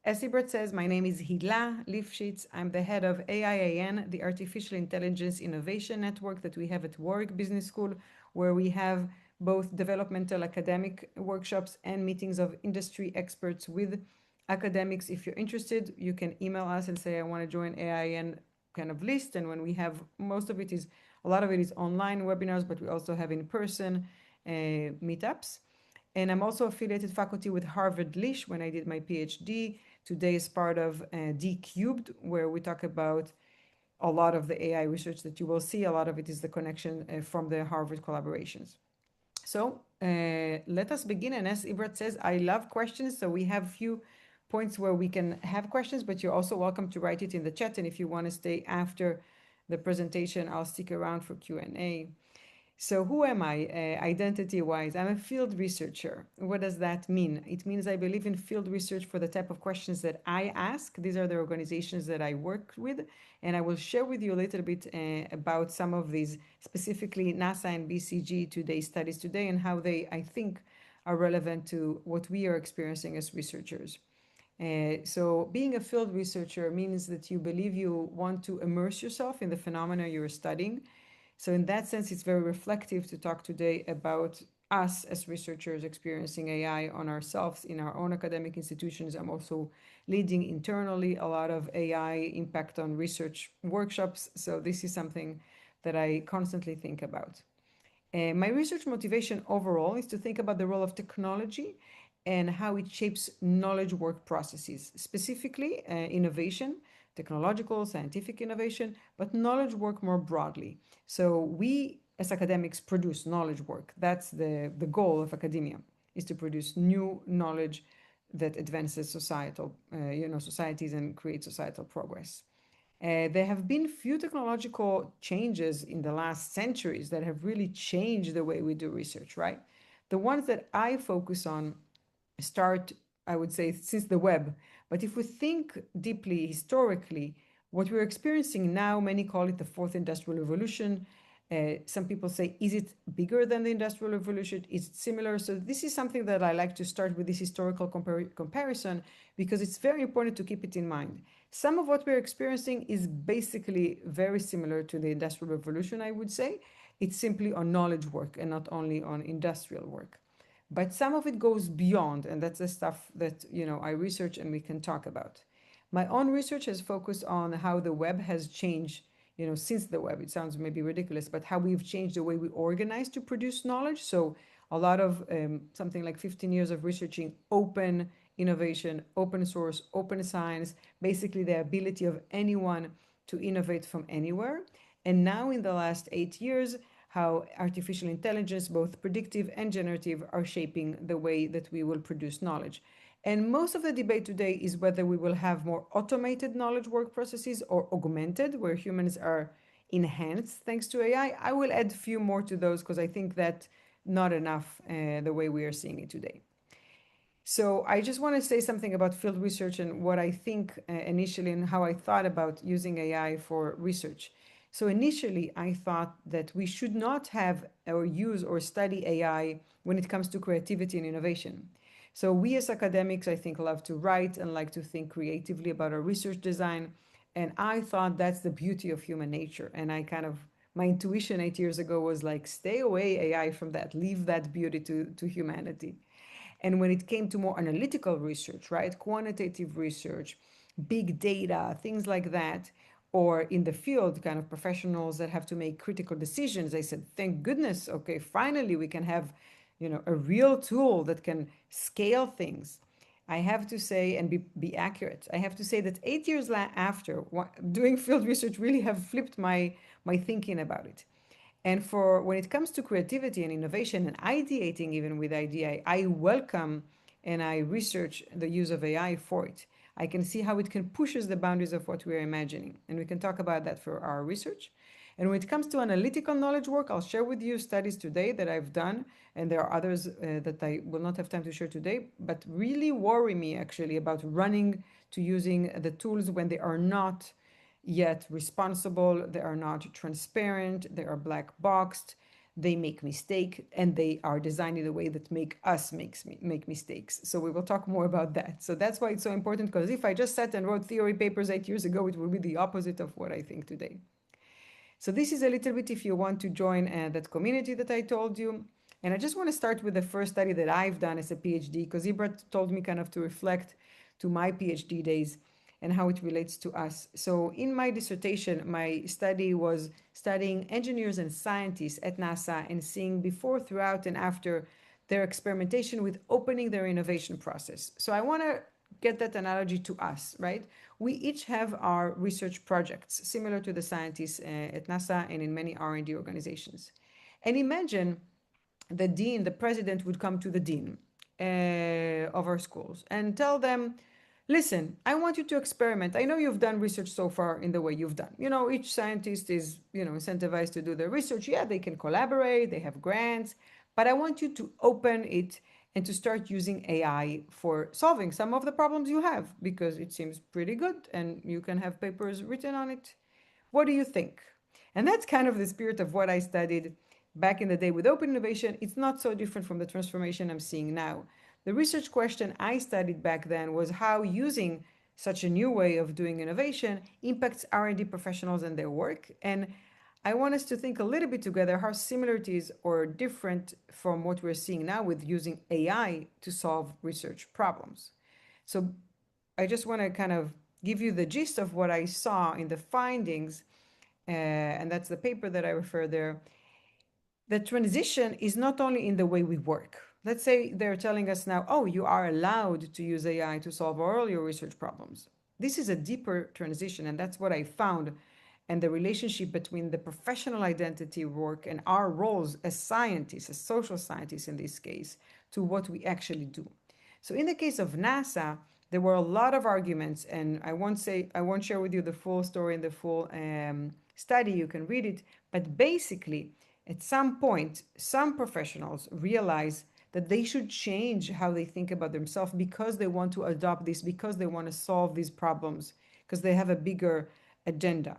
As Ibrat says, my name is Hila Lifshitz. I'm the head of AIAN, the Artificial Intelligence Innovation Network that we have at Warwick Business School, where we have both developmental academic workshops and meetings of industry experts with academics. If you're interested, you can email us and say, I want to join AIAN kind of list. And when we have, a lot of it is online webinars, but we also have in-person meetups. And I'm also affiliated faculty with Harvard Lish when I did my PhD. Today is part of D Cubed, where we talk about a lot of the AI research that you will see. A lot of it is the connection from the Harvard collaborations. So let us begin. And as Ibrat says, I love questions. So we have a few points where we can have questions, but you're also welcome to write it in the chat. And if you want to stay after the presentation, I'll stick around for Q&A. So who am I, identity-wise? I'm a field researcher. What does that mean? It means I believe in field research for the type of questions that I ask. These are the organizations that I work with, and I will share with you a little bit about some of these, specifically NASA and BCG today's studies today, and how they, I think, are relevant to what we are experiencing as researchers. So being a field researcher means that you believe you want to immerse yourself in the phenomena you're studying. So in that sense, it's very reflective to talk today about us as researchers experiencing AI on ourselves in our own academic institutions. I'm also leading internally a lot of AI impact on research workshops. So this is something that I constantly think about. My research motivation overall is to think about the role of technology and how it shapes knowledge work processes, specifically innovation, technological, scientific innovation, but knowledge work more broadly. So we as academics produce knowledge work. That's the goal of academia, is to produce new knowledge that advances societies and creates societal progress. There have been few technological changes in the last centuries that have really changed the way we do research, right? The ones that I focus on start, I would say, since the web. But if we think deeply historically, what we're experiencing now, many call it the fourth industrial revolution. Some people say, is it bigger than the industrial revolution? Is it similar? So this is something that I like to start with, this historical comparison, because it's very important to keep it in mind. Some of what we're experiencing is basically very similar to the industrial revolution, I would say. It's simply on knowledge work and not only on industrial work. But some of it goes beyond, and that's the stuff that I research and we can talk about. My own research has focused on how the web has changed, since the web. It sounds maybe ridiculous, but how we've changed the way we organize to produce knowledge. So a lot of something like 15 years of researching open innovation, open source, open science, basically the ability of anyone to innovate from anywhere. And now in the last 8 years, how artificial intelligence, both predictive and generative, are shaping the way that we will produce knowledge. And most of the debate today is whether we will have more automated knowledge work processes or augmented, where humans are enhanced thanks to AI. I will add a few more to those because I think that not enough the way we are seeing it today. So I just want to say something about field research and what I think initially and how I thought about using AI for research. So initially, I thought that we should not have or use or study AI when it comes to creativity and innovation. So we as academics, I think, love to write and like to think creatively about our research design. And I thought that's the beauty of human nature. And my intuition 8 years ago was like, stay away AI from that, leave that beauty to humanity. And when it came to more analytical research, right, quantitative research, big data, things like that, or in the field, kind of professionals that have to make critical decisions, I said, thank goodness, okay, finally we can have, a real tool that can scale things. I have to say, and be accurate, I have to say that 8 years after, doing field research really have flipped my thinking about it. And for when it comes to creativity and innovation and ideating even with idea, I welcome and I research the use of AI for it. I can see how it can pushes the boundaries of what we're imagining. And we can talk about that for our research. And when it comes to analytical knowledge work, I'll share with you studies today that I've done. And there are others that I will not have time to share today, but really worry me actually about running to using the tools when they are not yet responsible, they are not transparent, they are black boxed. they make mistake, and they are designed in a way that make us make mistakes. So we will talk more about that. So that's why it's so important, because if I just sat and wrote theory papers 8 years ago, it would be the opposite of what I think today. So this is a little bit if you want to join that community that I told you. And I just want to start with the first study that I've done as a PhD, because Ibrat told me kind of to reflect to my PhD days and how it relates to us. So in my dissertation, my study was studying engineers and scientists at NASA and seeing before, throughout, and after their experimentation with opening their innovation process. So I want to get that analogy to us, right? We each have our research projects, similar to the scientists at NASA and in many R&D organizations. And imagine the dean, the president would come to the dean of our schools and tell them, listen, I want you to experiment. I know you've done research so far in the way you've done. You know, each scientist is, incentivized to do their research. Yeah, they can collaborate, they have grants, but I want you to open it and to start using AI for solving some of the problems you have, because it seems pretty good and you can have papers written on it. What do you think? And that's kind of the spirit of what I studied back in the day with open innovation. It's not so different from the transformation I'm seeing now. The research question I studied back then was how using such a new way of doing innovation impacts R&D professionals and their work. And I want us to think a little bit together how similar it is or different from what we're seeing now with using AI to solve research problems. So I just want to kind of give you the gist of what I saw in the findings, and that's the paper that I refer there. The transition is not only in the way we work. Let's say they're telling us now, oh, you are allowed to use AI to solve all your research problems. This is a deeper transition, and that's what I found, and the relationship between the professional identity work and our roles as scientists, as social scientists in this case, to what we actually do. So in the case of NASA, there were a lot of arguments, and I won't share with you the full story and the full study. You can read it, but basically, at some point, some professionals realize that they should change how they think about themselves because they want to adopt this, because they want to solve these problems, because they have a bigger agenda,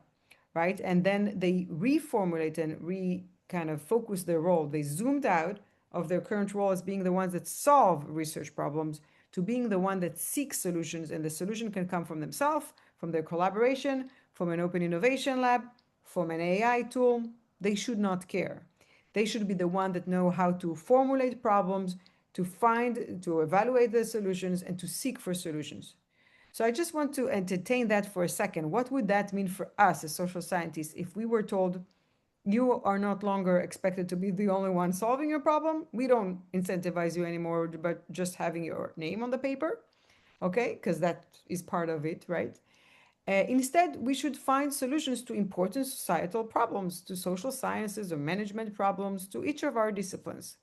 right? And then they reformulate and kind of focus their role. They zoomed out of their current role as being the ones that solve research problems to being the one that seeks solutions, and the solution can come from themselves, from their collaboration, from an open innovation lab, from an AI tool. They should not care. They should be the one that know how to formulate problems, to evaluate the solutions, and to seek for solutions. So I just want to entertain that for a second. What would that mean for us as social scientists if we were told, you are not longer expected to be the only one solving your problem? We don't incentivize you anymore, but just having your name on the paper, okay? Because that is part of it, right? Instead, we should find solutions to important societal problems, to social sciences or management problems, to each of our disciplines.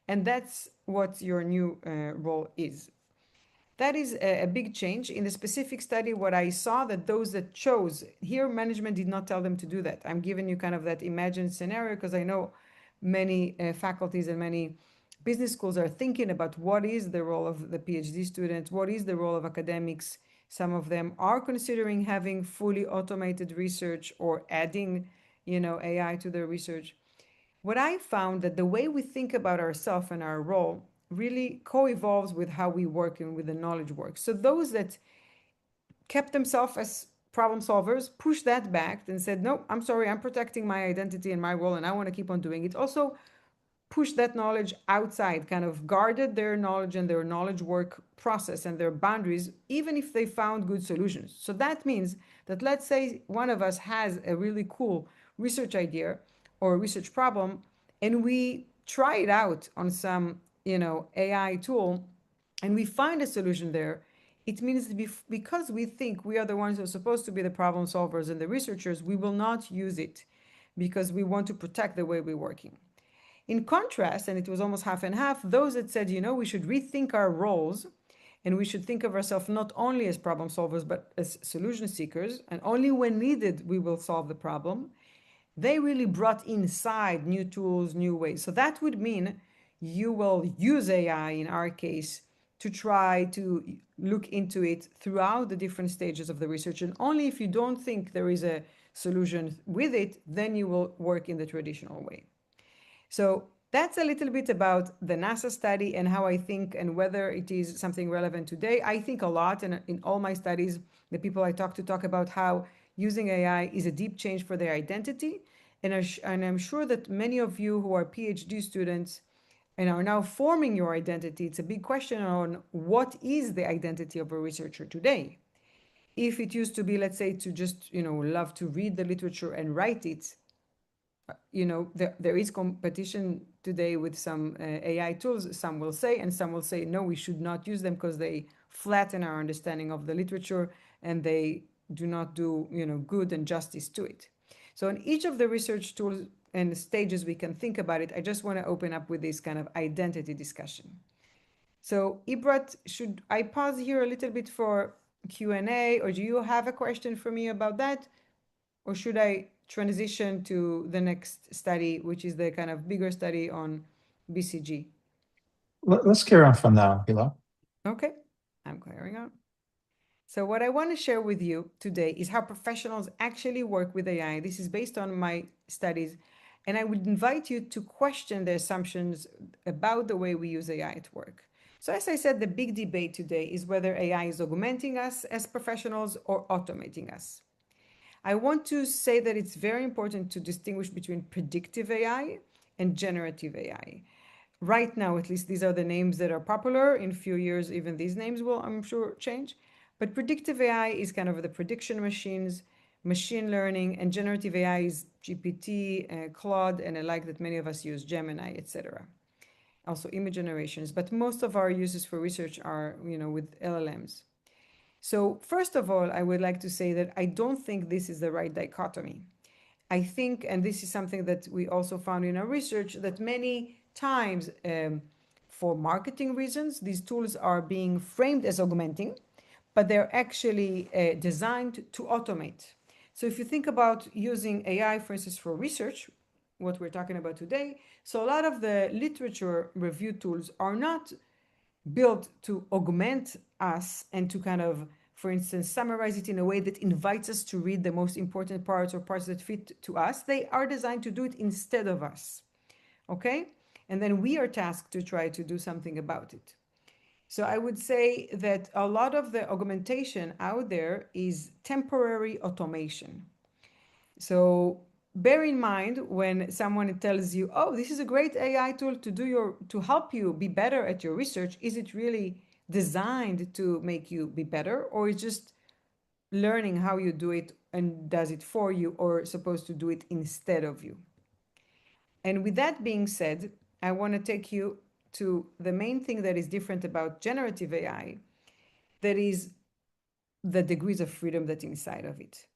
And that's what your new role is. That is a big change. In the specific study, what I saw that those that chose, here management did not tell them to do that. I'm giving you kind of that imagined scenario because I know many faculties and many business schools are thinking about what is the role of the PhD students, what is the role of academics. Some of them are considering having fully automated research or adding, AI to their research. What I found that the way we think about ourselves and our role really co-evolves with how we work and with the knowledge work. So those that kept themselves as problem solvers pushed that back and said, no, I'm sorry, I'm protecting my identity and my role and I want to keep on doing it. Also pushed that knowledge outside, kind of guarded their knowledge and their knowledge work process and their boundaries, even if they found good solutions. So that means that, let's say one of us has a really cool research idea or a research problem, and we try it out on some, AI tool, and we find a solution there. It means because we think we are the ones who are supposed to be the problem solvers and the researchers, we will not use it because we want to protect the way we're working. In contrast, and it was almost half and half, those that said, we should rethink our roles and we should think of ourselves not only as problem solvers, but as solution seekers, and only when needed, we will solve the problem. They really brought inside new tools, new ways. So that would mean you will use AI, in our case, to try to look into it throughout the different stages of the research. And only if you don't think there is a solution with it, then you will work in the traditional way. So that's a little bit about the NASA study and how I think and whether it is something relevant today. I think a lot, and in all my studies, the people I talk about how using AI is a deep change for their identity. And I'm sure that many of you who are PhD students and are now forming your identity, it's a big question on what is the identity of a researcher today. If it used to be, let's say, to just, love to read the literature and write it, there is competition today with some AI tools, some will say, and some will say, no, we should not use them because they flatten our understanding of the literature and they do not do, good and justice to it. So in each of the research tools and stages we can think about it, I just want to open up with this kind of identity discussion. So Ibrat, should I pause here a little bit for Q&A, or do you have a question for me about that? Or should I transition to the next study, which is the kind of bigger study on BCG? Let's carry on from now, Hila. Okay, I'm carrying on. So what I want to share with you today is how professionals actually work with AI. This is based on my studies, and I would invite you to question the assumptions about the way we use AI at work. So as I said, the big debate today is whether AI is augmenting us as professionals or automating us. I want to say that it's very important to distinguish between predictive AI and generative AI. Right now, at least, these are the names that are popular. In a few years, even these names will, I'm sure, change. But predictive AI is kind of the prediction machines, machine learning, and generative AI is GPT, Claude, and I like that many of us use Gemini, etc. Also image generations, but most of our uses for research are, with LLMs. So first of all, I would like to say that I don't think this is the right dichotomy. I think, and this is something that we also found in our research, that many times for marketing reasons, these tools are being framed as augmenting, but they're actually designed to automate. So if you think about using AI, for instance, for research, what we're talking about today, so a lot of the literature review tools are not built to augment us and to kind of, for instance, summarize it in a way that invites us to read the most important parts or parts that fit to us. They are designed to do it instead of us. Okay? And then we are tasked to try to do something about it. So I would say that a lot of the augmentation out there is temporary automation. So bear in mind when someone tells you, oh, this is a great AI tool to help you be better at your research, is it really designed to make you be better, or is just learning how you do it and does it for you, or supposed to do it instead of you? And with that being said, I want to take you to the main thing that is different about generative AI, that is the degrees of freedom that's inside of it.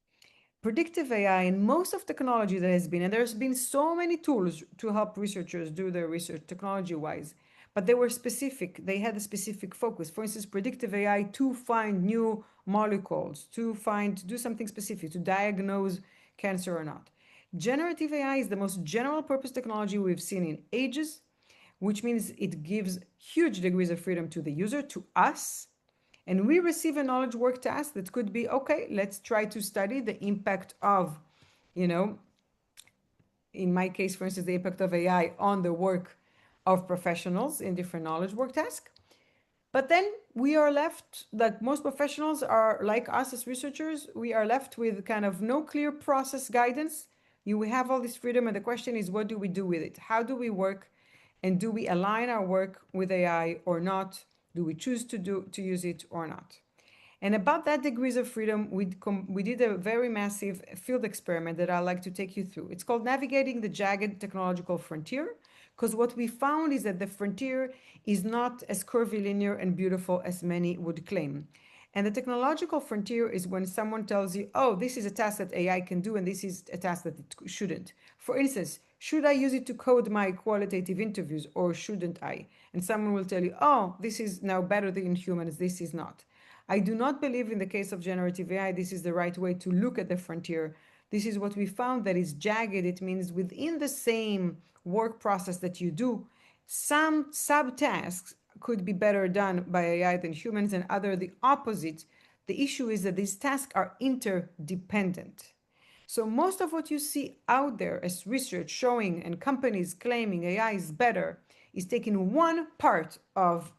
Predictive AI and most of technology that has been, and there's been so many tools to help researchers do their research technology-wise, but they were specific. They had a specific focus. For instance, predictive AI to find new molecules, to do something specific, to diagnose cancer or not. Generative AI is the most general purpose technology we've seen in ages, which means it gives huge degrees of freedom to the user, to us, and we receive a knowledge work task that could be, okay, let's try to study the impact of, in my case, for instance, the impact of AI on the work of professionals in different knowledge work tasks. But then we are left, like most professionals are like us as researchers, we are left with kind of no clear process guidance. We have all this freedom, and the question is, what do we do with it? How do we work? And do we align our work with AI or not? Do we choose to use it or not? And about that degrees of freedom, we did a very massive field experiment that I'd like to take you through. It's called Navigating the Jagged Technological Frontier, because what we found is that the frontier is not as curvilinear and beautiful as many would claim. And the technological frontier is when someone tells you, oh, this is a task that AI can do, and this is a task that it shouldn't. For instance, should I use it to code my qualitative interviews or shouldn't I? And someone will tell you, oh, this is now better than humans, this is not. I do not believe in the case of generative AI, this is the right way to look at the frontier. This is what we found that is jagged. It means within the same work process that you do, some subtasks could be better done by AI than humans, and other the opposite. The issue is that these tasks are interdependent. So most of what you see out there as research showing and companies claiming AI is better is taking one part of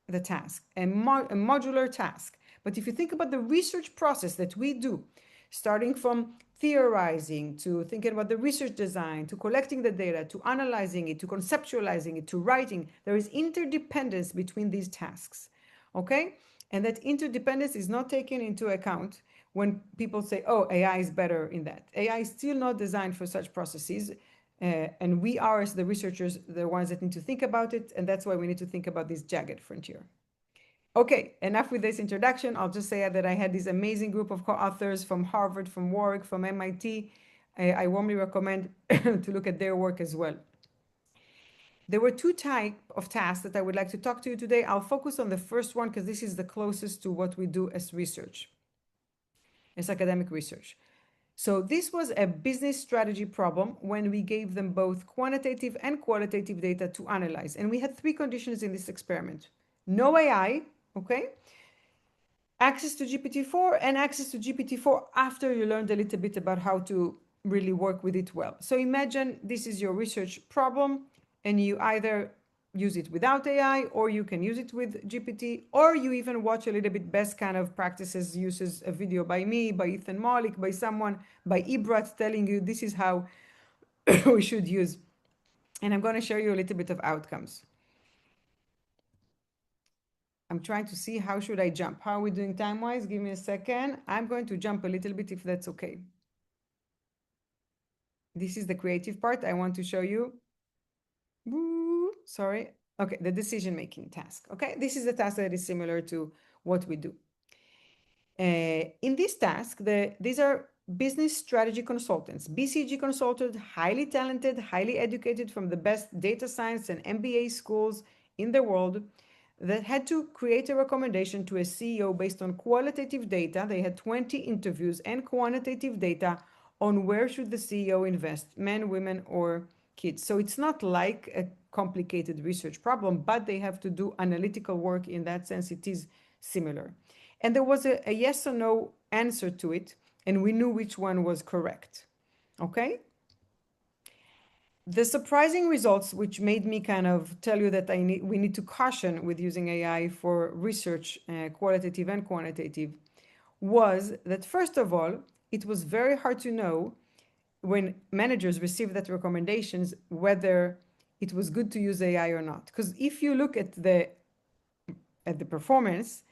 the task, a modular task. But if you think about the research process that we do, starting from theorizing to thinking about the research design, to collecting the data, to analyzing it, to conceptualizing it, to writing, there is interdependence between these tasks. Okay? And that interdependence is not taken into account when people say, oh, AI is better in that. AI is still not designed for such processes. And we are, as the researchers, the ones that need to think about it. And that's why we need to think about this jagged frontier. Okay, enough with this introduction. I'll just say that I had this amazing group of co-authors from Harvard, from Warwick, from MIT. I warmly recommend to look at their work as well. There were two types of tasks that I would like to talk to you today. I'll focus on the first one because this is the closest to what we do as research, as academic research. So this was a business strategy problem when we gave them both quantitative and qualitative data to analyze. And we had three conditions in this experiment. No AI, okay? Access to GPT-4 and access to GPT-4 after you learned a little bit about how to really work with it well. So imagine this is your research problem and you either use it without AI or you can use it with GPT, or you even watch a little bit best kind of practices, uses a video by me, by Ethan Malik, by someone, by Ibrat telling you this is how we should use. And I'm going to show you a little bit of outcomes. I'm trying to see how should I jump. How are we doing time-wise? Give me a second. I'm going to jump a little bit if that's okay. This is the creative part I want to show you. Sorry. Okay, the decision-making task. Okay, this is a task that is similar to what we do. In this task, these are business strategy consultants, BCG consultants, highly talented, highly educated from the best data science and MBA schools in the world, that had to create a recommendation to a CEO based on qualitative data. They had 20 interviews and quantitative data on where should the CEO invest, men, women, or kids. So it's not like a complicated research problem, but they have to do analytical work. In that sense, it is similar. And there was a yes or no answer to it, and we knew which one was correct. Okay? The surprising results, which made me kind of tell you that we need to caution with using AI for research, qualitative and quantitative, was that first of all, it was very hard to know when managers received that recommendations whether it was good to use AI or not. Because if you look at the performance,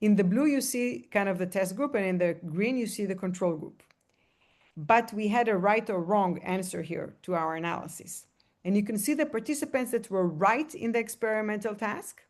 in the blue you see kind of the test group, and in the green you see the control group. But we had a right or wrong answer here to our analysis. And you can see the participants that were right in the experimental task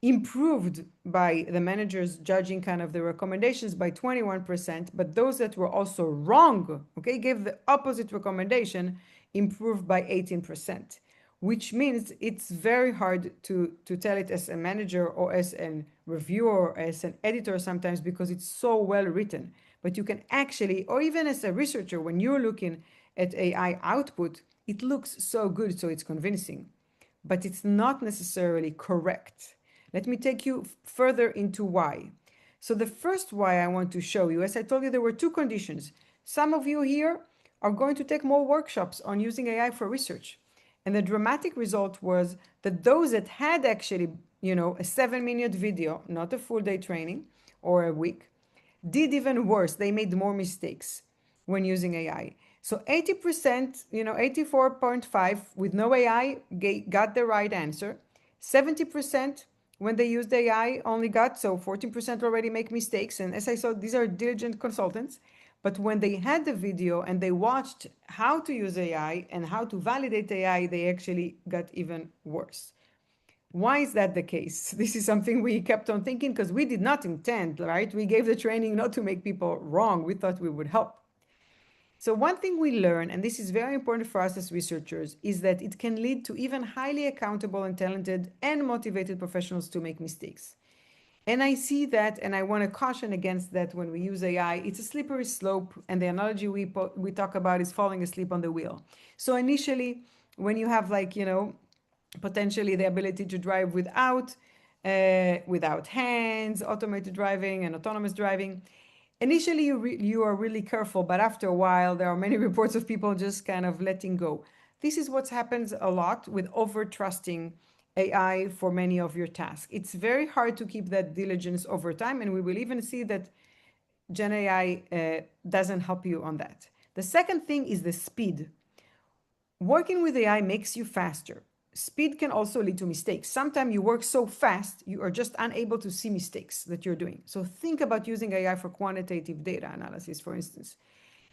improved by the managers judging kind of the recommendations by 21%, but those that were also wrong, okay, gave the opposite recommendation, improved by 18%, which means it's very hard to tell it as a manager or as a reviewer or as an editor sometimes because it's so well written. But you can actually, or even as a researcher, when you're looking at AI output, it looks so good, so it's convincing, but it's not necessarily correct. Let me take you further into why. So the first why I want to show you, as I told you, there were two conditions. Some of you here are going to take more workshops on using AI for research. And the dramatic result was that those that had actually, a 7-minute video, not a full day training or a week, did even worse. They made more mistakes when using AI. So 80%, 84.5 with no AI got the right answer. 70% when they used AI only got, so 14% already make mistakes. And as I saw, these are diligent consultants. But when they had the video and they watched how to use AI and how to validate AI, they actually got even worse. Why is that the case? This is something we kept on thinking because we did not intend, right? We gave the training not to make people wrong. We thought we would help. So one thing we learn, and this is very important for us as researchers, is that it can lead to even highly accountable and talented and motivated professionals to make mistakes. And I see that, and I want to caution against that when we use AI. It's a slippery slope, and the analogy we talk about is falling asleep on the wheel. So initially, when you have potentially the ability to drive without hands, automated driving and autonomous driving, initially you are really careful, but after a while, there are many reports of people just kind of letting go. This is what happens a lot with over trusting AI for many of your tasks. It's very hard to keep that diligence over time, and we will even see that GenAI doesn't help you on that. The second thing is the speed. Working with AI makes you faster. Speed can also lead to mistakes. Sometimes you work so fast, you are just unable to see mistakes that you're doing. So think about using AI for quantitative data analysis, for instance.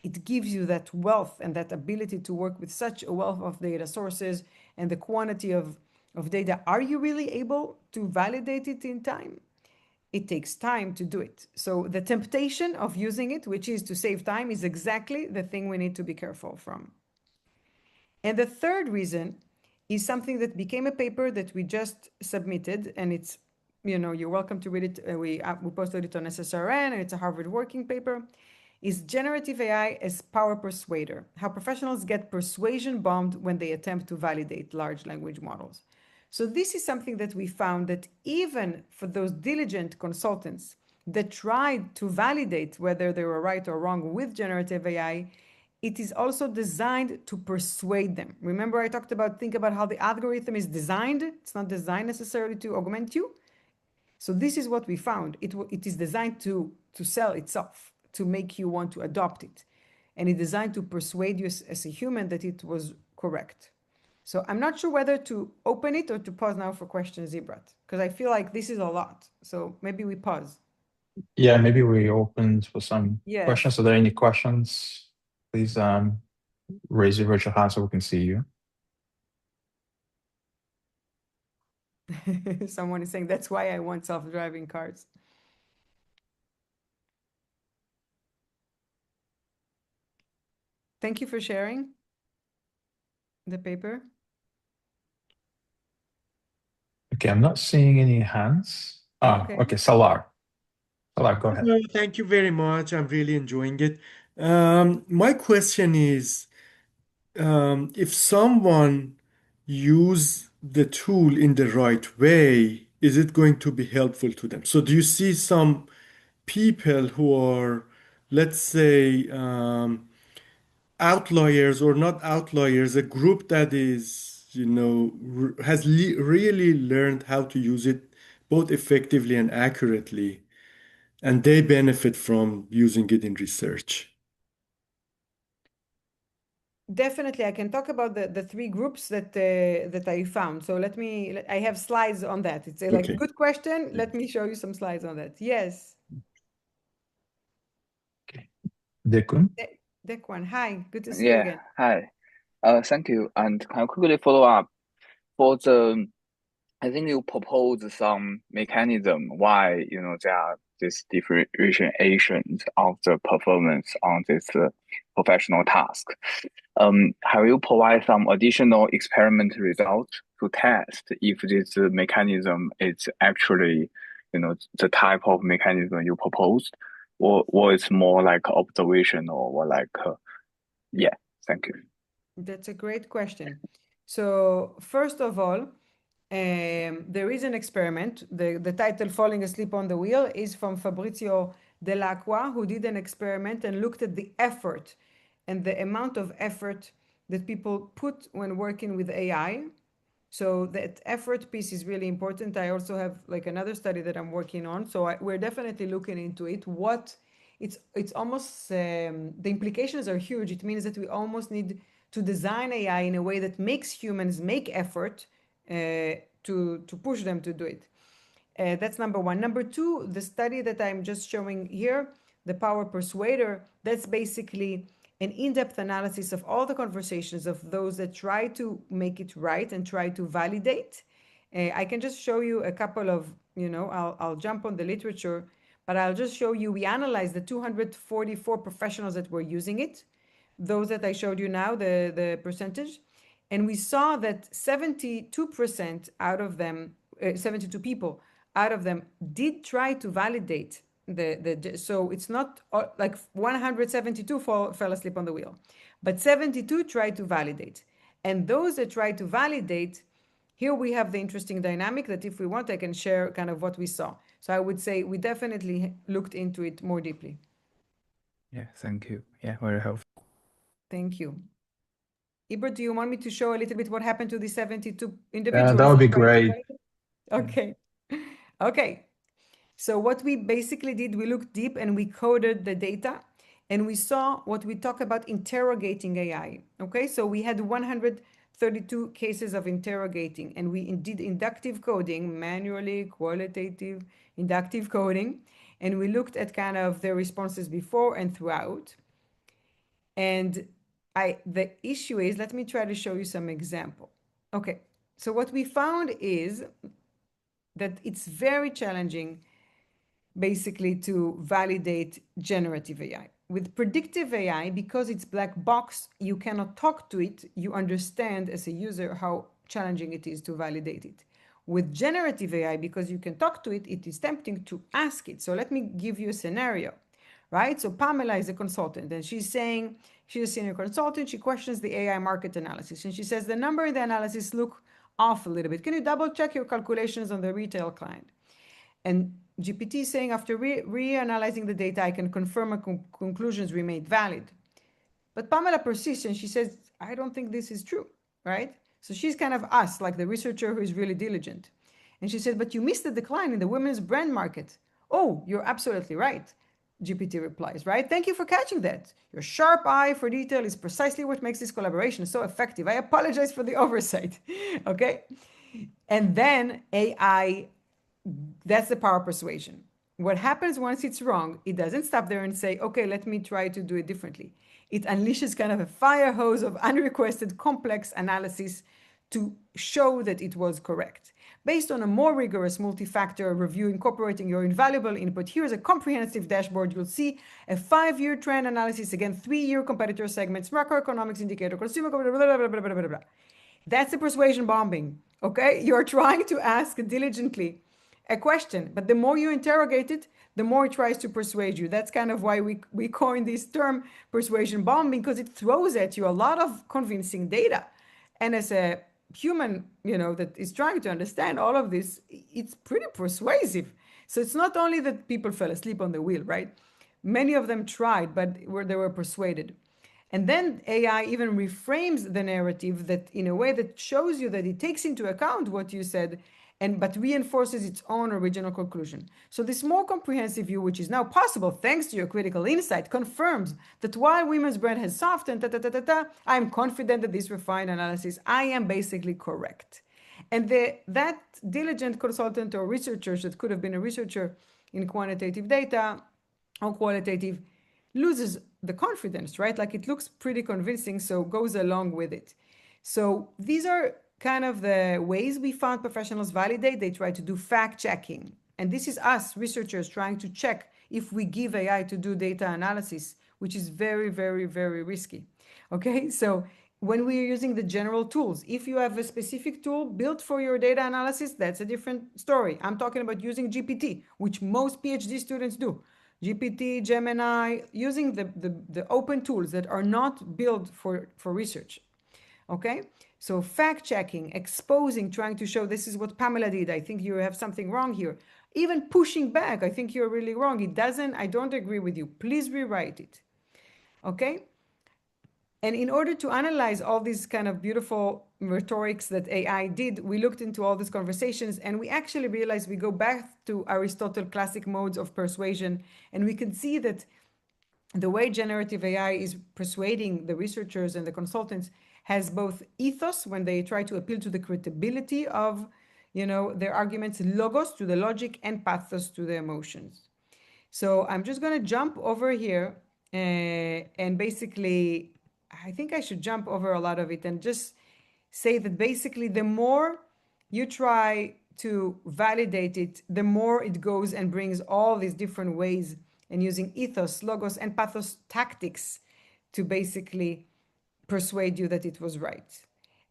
It gives you that wealth and that ability to work with such a wealth of data sources and the quantity of data. Are you really able to validate it in time? It takes time to do it. So the temptation of using it, which is to save time, is exactly the thing we need to be careful from. And the third reason is something that became a paper that we just submitted, and it's, you're welcome to read it. We posted it on SSRN, and it's a Harvard working paper, is generative AI as power persuader, how professionals get persuasion bombed when they attempt to validate large language models. So this is something that we found that even for those diligent consultants that tried to validate whether they were right or wrong with generative AI, it is also designed to persuade them. Remember, I talked about, think about how the algorithm is designed. It's not designed necessarily to augment you. So this is what we found. It is designed to sell itself, to make you want to adopt it. And it's designed to persuade you as a human that it was correct. So I'm not sure whether to open it or to pause now for questions, Ibrat, because I feel like this is a lot. So maybe we pause. Yeah, maybe we opened for some Yes. questions. Are there any questions? Please raise your virtual hand so we can see you. Someone is saying that's why I want self-driving cars. Thank you for sharing the paper. Okay, I'm not seeing any hands. Okay. Okay, Salar. Salar, go ahead. Thank you very much. I'm really enjoying it. My question is, if someone use the tool in the right way, is it going to be helpful to them? So do you see some people who are, let's say, outliers or not outliers, a group that is, has really learned how to use it both effectively and accurately, and they benefit from using it in research? Definitely, I can talk about the three groups that I found. So I have slides on that. It's a Okay. good question. Let me show you some slides on that. Yes. Okay. Dekun. Dekwan, hi, good to see you Yeah, again. hi. Thank you. And can I quickly follow up for I think you proposed some mechanism why, there are these differentiations of the performance on this professional task. Have you provide some additional experiment results to test if this mechanism is actually, the type of mechanism you proposed, or it's more like observation or like, yeah, thank you. That's a great question. So first of all, there is an experiment. The title "Falling Asleep on the Wheel" is from Fabrizio Dell'Acqua, who did an experiment and looked at the effort and the amount of effort that people put when working with AI. So that effort piece is really important. I also have like another study that I'm working on. So we're definitely looking into it. It's almost the implications are huge. It means that we almost need to design AI in a way that makes humans make effort to push them to do it. That's number one. Number two, the study that I'm just showing here, the Power Persuader, that's basically an in-depth analysis of all the conversations of those that try to make it right and try to validate. I can just show you a couple of, I'll jump on the literature, but I'll just show you, we analyzed the 244 professionals that were using it, those that I showed you now, the percentage, and we saw that 72% out of them, 72 people out of them did try to validate so it's not like 172 fell asleep on the wheel, but 72 tried to validate. And those that tried to validate, here we have the interesting dynamic that if we want, I can share kind of what we saw. So I would say we definitely looked into it more deeply. Yeah, thank you. Yeah, very helpful. Thank you. Ibert, do you want me to show a little bit what happened to the 72 Yeah, individuals? that would be who tried to great. validate? Okay. Okay. So what we basically did, we looked deep and we coded the data and we saw what we talk about interrogating AI. Okay, so we had 132 cases of interrogating and we did inductive coding, manually, qualitative, inductive coding, and we looked at kind of the responses before and throughout. And the issue is, let me try to show you some example. Okay, so what we found is that it's very challenging basically to validate generative AI. With predictive AI, because it's black box, you cannot talk to it. You understand as a user how challenging it is to validate it. With generative AI, because you can talk to it, it is tempting to ask it. So let me give you a scenario, right? So Pamela is a consultant and she's saying, she's a senior consultant. She questions the AI market analysis. And she says, the number in the analysis look off a little bit. Can you double check your calculations on the retail client? And GPT is saying, after reanalyzing the data, I can confirm my conclusions remain valid. But Pamela persists and she says, I don't think this is true, right? So she's kind of us, like the researcher who is really diligent. And she said, but you missed the decline in the women's brand market. Oh, you're absolutely right. GPT replies, right? Thank you for catching that. Your sharp eye for detail is precisely what makes this collaboration so effective. I apologize for the oversight. Okay. And then AI, that's the power of persuasion. What happens once it's wrong, it doesn't stop there and say, okay, let me try to do it differently. It unleashes kind of a fire hose of unrequested complex analysis to show that it was correct. Based on a more rigorous multi-factor review incorporating your invaluable input, here's a comprehensive dashboard. You'll see a 5-year trend analysis against 3-year competitor segments, macroeconomics indicator, consumer, blah, blah, blah, blah, blah, blah, blah. That's the persuasion bombing, okay? You're trying to ask diligently a question, but the more you interrogate it, the more it tries to persuade you. That's kind of why we coined this term persuasion bombing, because it throws at you a lot of convincing data. And as a human, that is trying to understand all of this, it's pretty persuasive. So it's not only that people fell asleep on the wheel, right? Many of them tried, but they were persuaded. And then AI even reframes the narrative that in a way that shows you that it takes into account what you said, but reinforces its own original conclusion. So this more comprehensive view, which is now possible thanks to your critical insight, confirms that while women's brand has softened, I'm confident that this refined analysis, I am basically correct. And that diligent consultant or researcher that could have been a researcher in quantitative data or qualitative loses the confidence, right? Like it looks pretty convincing, so goes along with it. So these are kind of the ways we found professionals validate. They try to do fact checking. And this is us researchers trying to check if we give AI to do data analysis, which is very, very, very risky. Okay, so when we're using the general tools, if you have a specific tool built for your data analysis, that's a different story. I'm talking about using GPT, which most PhD students do. GPT, Gemini, using the open tools that are not built for research. Okay, so fact checking, exposing, trying to show this is what Pamela did. I think you have something wrong here. Even pushing back, I think you're really wrong. I don't agree with you. Please rewrite it. Okay. And in order to analyze all these kind of beautiful rhetorics that AI did, we looked into all these conversations and we actually realized we go back to Aristotle classic modes of persuasion, and we can see that the way generative AI is persuading the researchers and the consultants has both ethos, when they try to appeal to the credibility of their arguments, logos to the logic, and pathos to the emotions. So I'm just going to jump over here and basically I think I should jump over a lot of it and just say that basically the more you try to validate it, the more it goes and brings all these different ways and using ethos, logos, and pathos tactics to basically persuade you that it was right.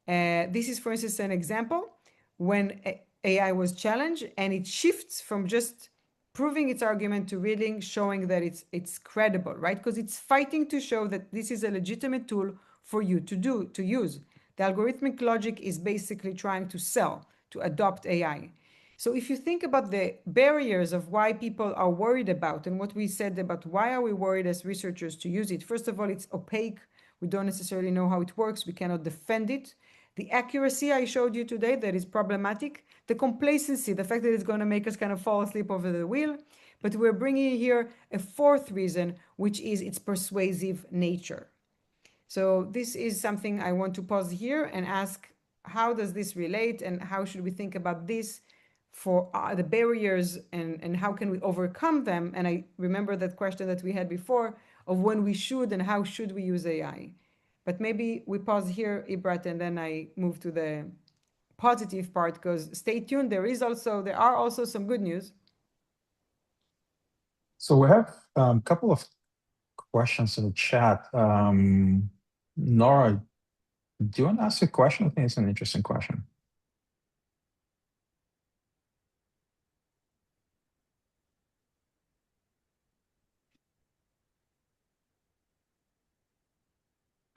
This is, for instance, an example when AI was challenged and it shifts from just proving its argument to really showing that it's credible, right? Because it's fighting to show that this is a legitimate tool for you to use. The algorithmic logic is basically trying to sell, to adopt AI. So if you think about the barriers of why people are worried about, and what we said about why are we worried as researchers to use it, first of all, it's opaque. We don't necessarily know how it works. We cannot defend it. The accuracy I showed you today, that is problematic. The complacency, the fact that it's going to make us kind of fall asleep over the wheel. But we're bringing here a fourth reason, which is its persuasive nature. So this is something I want to pause here and ask, how does this relate, and how should we think about this for the barriers, and how can we overcome them? And I remember that question that we had before of when we should and how should we use AI. But maybe we pause here, Ibrat, and then I move to the positive part, because stay tuned. There are also some good news. So we have a couple of questions in the chat. Nora, do you want to ask a question? I think it's an interesting question.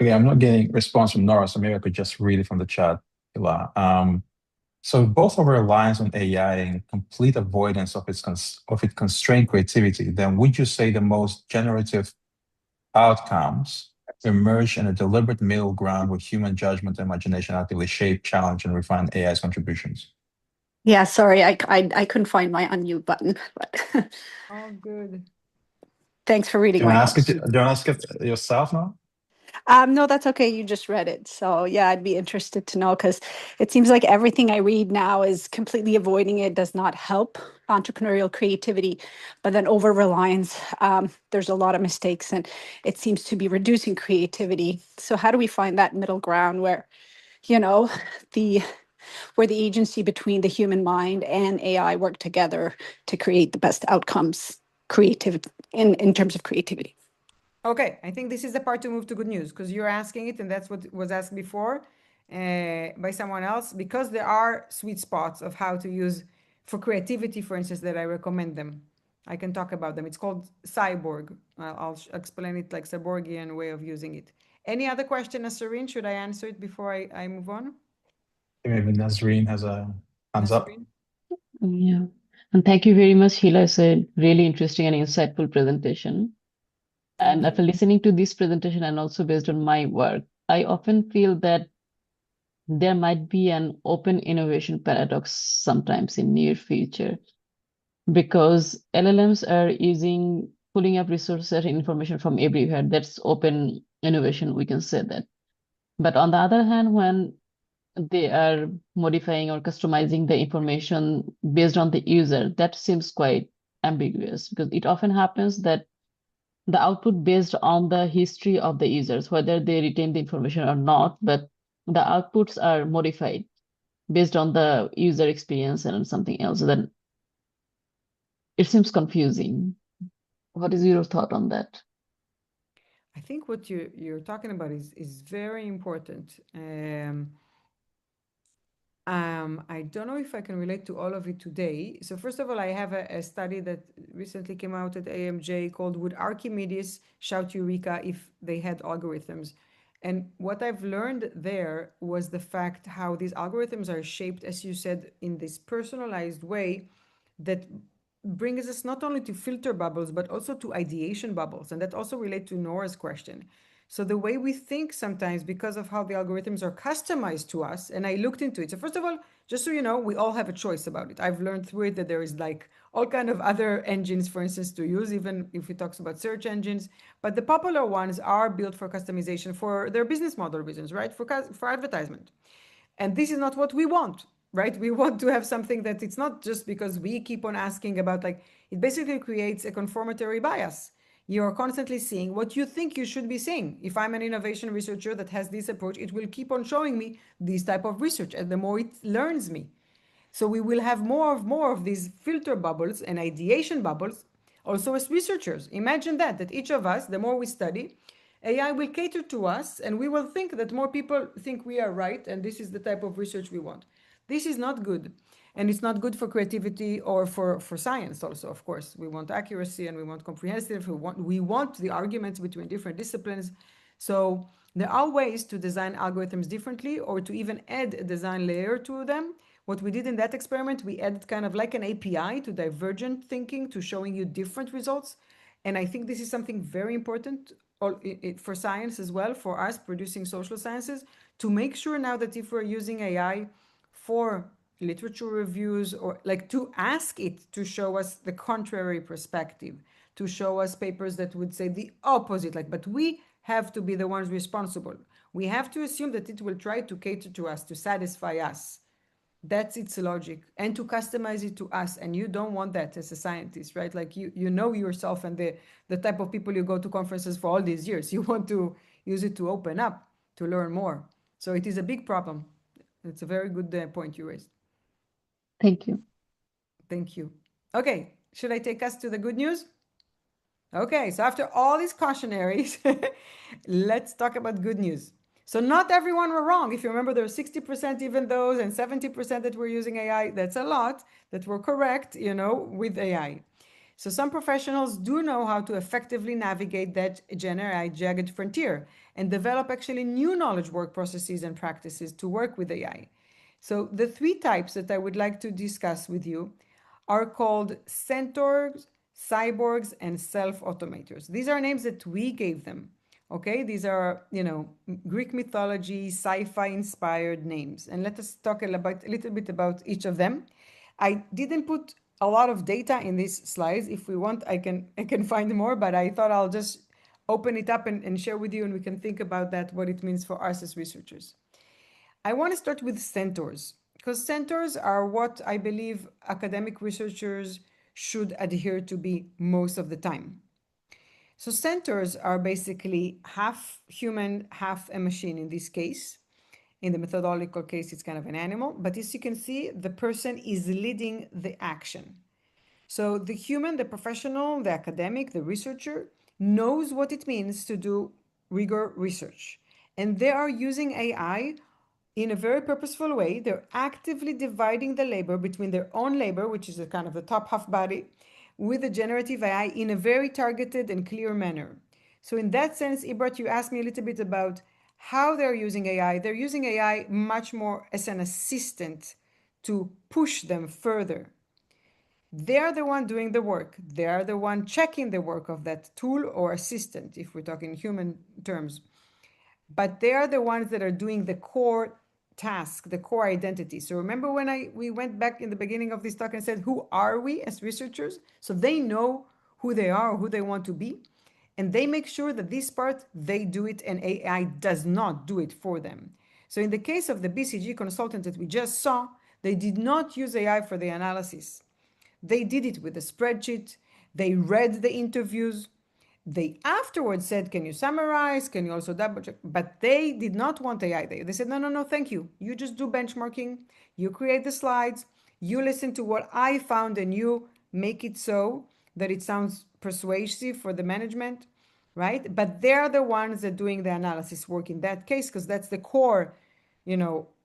Okay, I'm not getting response from Nora, so maybe I could just read it from the chat, Hila. So both of our reliance on AI and complete avoidance of its constrained creativity, then would you say the most generative outcomes emerge in a deliberate middle ground where human judgment and imagination actively shape, challenge, and refine AI's contributions? Yeah, sorry, I couldn't find my unmute button, but Oh, good. thanks for reading Do you my want to question. ask it yourself now? No, that's okay. You just read it. So yeah, I'd be interested to know, because it seems like everything I read now is completely avoiding it, does not help entrepreneurial creativity, but then over reliance, there's a lot of mistakes, and it seems to be reducing creativity. So how do we find that middle ground where, where the agency between the human mind and AI work together to create the best outcomes in terms of creativity? Okay, I think this is the part to move to good news, because you're asking it, and that's what was asked before by someone else, because there are sweet spots of how to use for creativity, for instance, that I recommend them. I can talk about them. It's called Cyborg. I'll explain it like Cyborgian way of using it. Any other question, Nasreen? Should I answer it before I move on? Maybe Nazreen has a hands up. Nasreen? Yeah. And thank you very much, Hila. It's a really interesting and insightful presentation. And after listening to this presentation and also based on my work, I often feel that there might be an open innovation paradox sometimes in near future, because LLMs are pulling up resources and information from everywhere. That's open innovation, we can say that. But on the other hand, when they are modifying or customizing the information based on the user, that seems quite ambiguous, because it often happens that the output based on the history of the users, whether they retain the information or not, but the outputs are modified based on the user experience and something else. Then it seems confusing. What is your thought on that? I think what you're talking about is very important. I don't know if I can relate to all of it today. So first of all, I have a study that recently came out at AMJ called "Would Archimedes Shout Eureka If They Had Algorithms?" And what I've learned there was the fact how these algorithms are shaped, as you said, in this personalized way that brings us not only to filter bubbles, but also to ideation bubbles. And that also relates to Nora's question. So the way we think sometimes, because of how the algorithms are customized to us, and I looked into it. So first of all, just so you know, we all have a choice about it. I've learned through it that there is like all kind of other engines, for instance, to use, even if it talks about search engines. But the popular ones are built for customization for their business model reasons, right? For advertisement. And this is not what we want, right? We want to have something that it's not just because we keep on asking about, like, it basically creates a conformatory bias. You're constantly seeing what you think you should be seeing. If I'm an innovation researcher that has this approach, it will keep on showing me this type of research, and the more it learns me. So we will have more of these filter bubbles and ideation bubbles also as researchers. Imagine that each of us, the more we study, AI will cater to us, and we will think that more people think we are right, and this is the type of research we want. This is not good. And it's not good for creativity or for science also, of course. We want accuracy and we want comprehensive. We want the arguments between different disciplines. So there are ways to design algorithms differently, or to even add a design layer to them What we did in that experiment, we added kind of like an API to divergent thinking to showing you different results. And I think this is something very important for science as well, for us producing social sciences, to make sure now that if we're using AI for literature reviews, or like to ask it to show us the contrary perspective, to show us papers that would say the opposite, like, but we have to be the ones responsible. We have to assume that it will try to cater to us, to satisfy us. That's its logic, and to customize it to us. And you don't want that as a scientist, right? Like you know yourself and the type of people you go to conferences for all these years. You want to use it to open up, to learn more. So it is a big problem. It's a very good point you raised. Thank you. Thank you. Okay, should I take us to the good news? Okay, so after all these cautionaries, let's talk about good news. So not everyone were wrong. If you remember, there are 60% even those and 70% that were using AI. That's a lot that were correct, with AI. So some professionals do know how to effectively navigate that GenAI jagged frontier and develop actually new knowledge work processes and practices to work with AI. So the three types that I would like to discuss with you are called centaurs, cyborgs, and self-automators. These are names that we gave them. Okay, these are, Greek mythology, sci-fi inspired names. And let us talk a little bit about each of them. I didn't put a lot of data in these slides. If we want, I can find more, but I thought I'll just open it up and share with you, and we can think about that, what it means for us as researchers. I want to start with centaurs, because centaurs are what I believe academic researchers should adhere to be most of the time. So centaurs are basically half human, half a machine in this case. In the methodological case, it's kind of an animal, but as you can see, the person is leading the action. So the human, the professional, the academic, the researcher knows what it means to do rigor research. And they are using AI in a very purposeful way. They're actively dividing the labor between their own labor, which is a kind of the top half body, with the generative AI in a very targeted and clear manner. So in that sense, Ibrat, you asked me a little bit about how they're using AI. They're using AI much more as an assistant to push them further. They are the one doing the work. They are the one checking the work of that tool or assistant, if we're talking human terms. But they are the ones that are doing the core task, the core identity. So remember when we went back in the beginning of this talk and said, who are we as researchers? So they know who they are, or who they want to be. And they make sure that this part, they do it and AI does not do it for them. So in the case of the BCG consultant that we just saw, they did not use AI for the analysis. They did it with a spreadsheet. They read the interviews. They afterwards said, can you summarize? Can you also double check? But they did not want AI. They said, no, thank you. You just do benchmarking. You create the slides. You listen to what I found and you make it so that it sounds persuasive for the management, right? But they're the ones that are doing the analysis work in that case, because that's the core,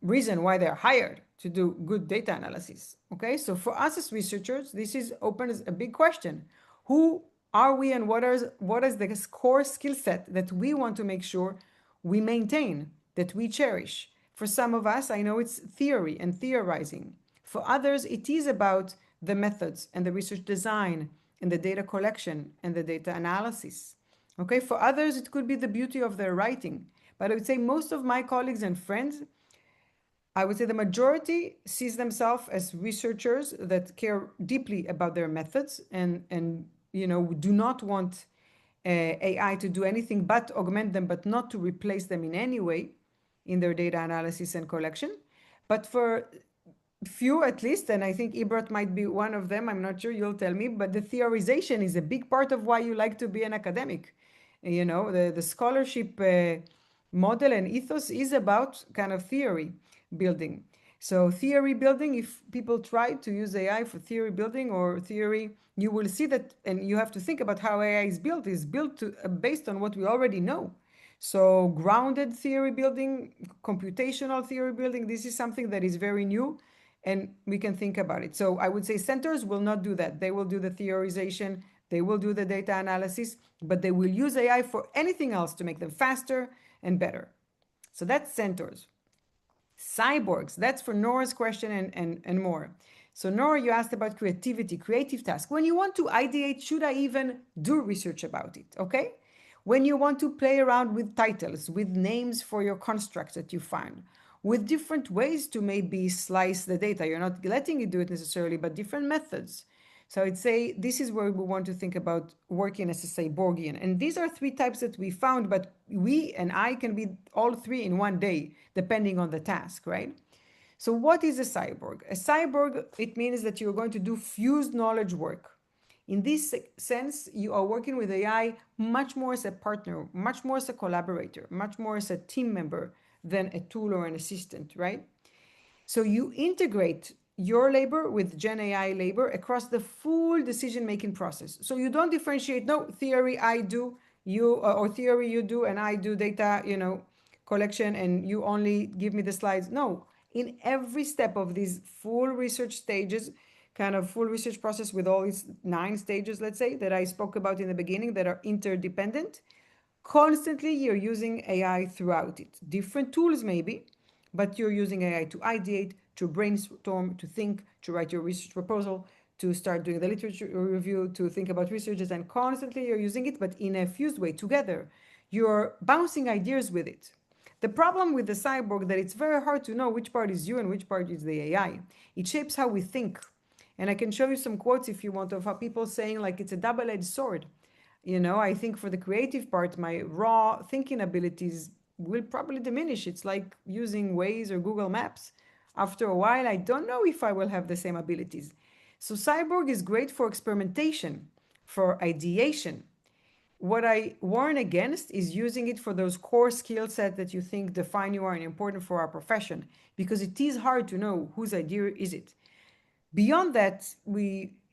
reason why they're hired, to do good data analysis. Okay, so for us as researchers, this is open as a big question. Who are we, and what is the core skill set that we want to make sure we maintain, that we cherish? For some of us, I know it's theory and theorizing. For others, it is about the methods and the research design and the data collection and the data analysis. Okay, for others, it could be the beauty of their writing. But I would say most of my colleagues and friends, I would say the majority sees themselves as researchers that care deeply about their methods and do not want AI to do anything but augment them, but not to replace them in any way in their data analysis and collection. But for few at least, and I think Ibrat might be one of them, I'm not sure, you'll tell me, but the theorization is a big part of why you like to be an academic. The scholarship model and ethos is about kind of theory building. So theory building, if people try to use AI for theory building or theory, you will see that, and you have to think about how AI is built based on what we already know. So grounded theory building, computational theory building, this is something that is very new, and we can think about it. So I would say centers will not do that. They will do the theorization, they will do the data analysis, but they will use AI for anything else to make them faster and better. So that's centers. Cyborgs, that's for Nora's question and more. So Nora, you asked about creativity, creative task. When you want to ideate, should I even do research about it, okay? When you want to play around with titles, with names for your constructs that you find, with different ways to maybe slice the data. You're not letting it do it necessarily, but different methods. So I'd say this is where we want to think about working as a cyborgian. And these are 3 types that we found, but we and I can be all 3 in one day, depending on the task, right? So what is a cyborg? A cyborg, it means that you're going to do fused knowledge work. In this sense, you are working with AI much more as a partner, much more as a collaborator, much more as a team member than a tool or an assistant, right? So you integrate your labor with GenAI labor across the full decision-making process. So you don't differentiate, no, theory I do, you, or theory you do, and I do data, collection, and you only give me the slides. No, in every step of these full research stages, kind of full research process with all its 9 stages, let's say, that I spoke about in the beginning that are interdependent, constantly you're using AI throughout it. Different tools maybe, but you're using AI to ideate, to brainstorm, to think, to write your research proposal, to start doing the literature review, to think about researches, and constantly you're using it, but in a fused way together. You're bouncing ideas with it. The problem with the cyborg that it's very hard to know which part is you and which part is the AI. It shapes how we think. And I can show you some quotes if you want of how people saying like it's a double-edged sword. I think for the creative part, my raw thinking abilities will probably diminish. It's like using Waze or Google Maps. After a while, I don't know if I will have the same abilities. So Cyborg is great for experimentation, for ideation. What I warn against is using it for those core skill sets that you think define you are and important for our profession, because it is hard to know whose idea is it. Beyond that,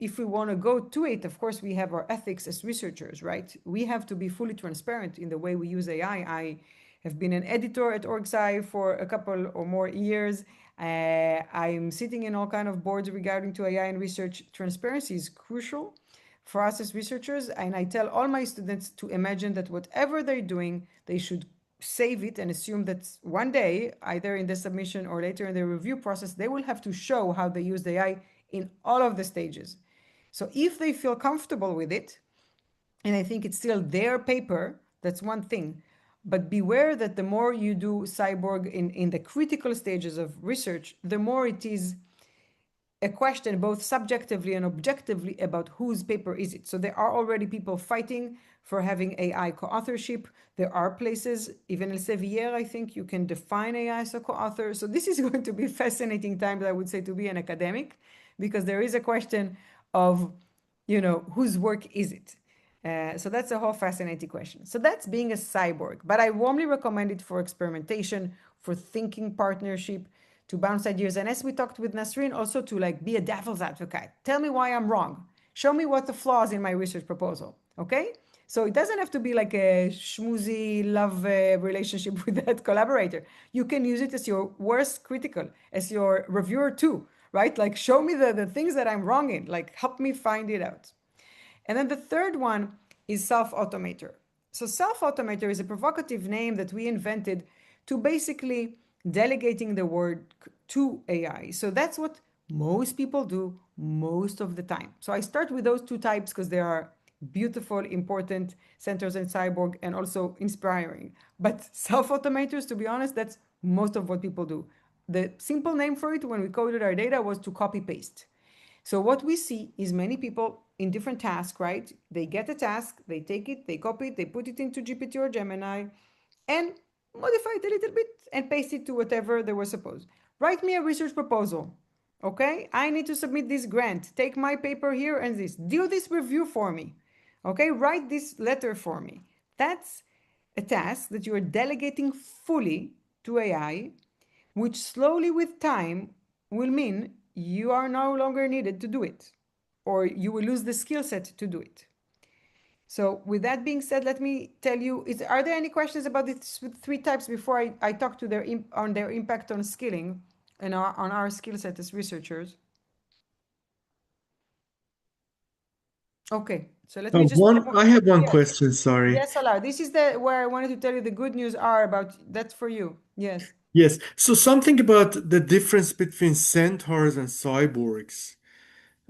if we want to go to it, of course, we have our ethics as researchers, right? We have to be fully transparent in the way we use AI. I have been an editor at OrgSci for a couple or more years. I'm sitting in all kind of boards regarding to AI and research. Transparency is crucial for us as researchers. And I tell all my students to imagine that whatever they're doing, they should save it and assume that one day, either in the submission or later in the review process, they will have to show how they use the AI in all of the stages. So if they feel comfortable with it, and I think it's still their paper, that's one thing. But beware that the more you do cyborg in the critical stages of research, the more it is a question both subjectively and objectively about whose paper is it. So there are already people fighting for having AI co-authorship. There are places, even Elsevier, I think you can define AI as a co-author. So this is going to be fascinating times, I would say, to be an academic, because there is a question of, whose work is it? So that's a whole fascinating question. So that's being a cyborg, but I warmly recommend it for experimentation, for thinking partnership, to bounce ideas. And as we talked with Nasreen, also to be a devil's advocate. Tell me why I'm wrong. Show me what the flaws in my research proposal, okay? So it doesn't have to be like a schmoozy love relationship with that collaborator. You can use it as your worst critical, as your reviewer too, right? Like show me the things that I'm wrong in, like help me find it out. And then the third one is self-automator. So self-automator is a provocative name that we invented to basically delegating the work to AI. So that's what most people do most of the time. So I start with those 2 types because they are beautiful, important centers in cyborg and also inspiring. But self-automators, to be honest, that's most of what people do. The simple name for it when we coded our data was to copy paste. So what we see is many people in different tasks, right? They get a task, they take it, they copy it, they put it into GPT or Gemini and modify it a little bit and paste it to whatever they were supposed. Write me a research proposal. Okay, I need to submit this grant. Take my paper here and this. Do this review for me. Okay, write this letter for me. That's a task that you are delegating fully to AI, which slowly with time will mean you are no longer needed to do it, or you will lose the skill set to do it. So with that being said, let me tell you, are there any questions about these 3 types before I talk to their impact on skilling and on our skill set as researchers? Okay, so let me just... I have one question, sorry. Yes, Salah, this is where I wanted to tell you the good news are about, that's for you. Yes. Yes. So something about the difference between centaurs and cyborgs.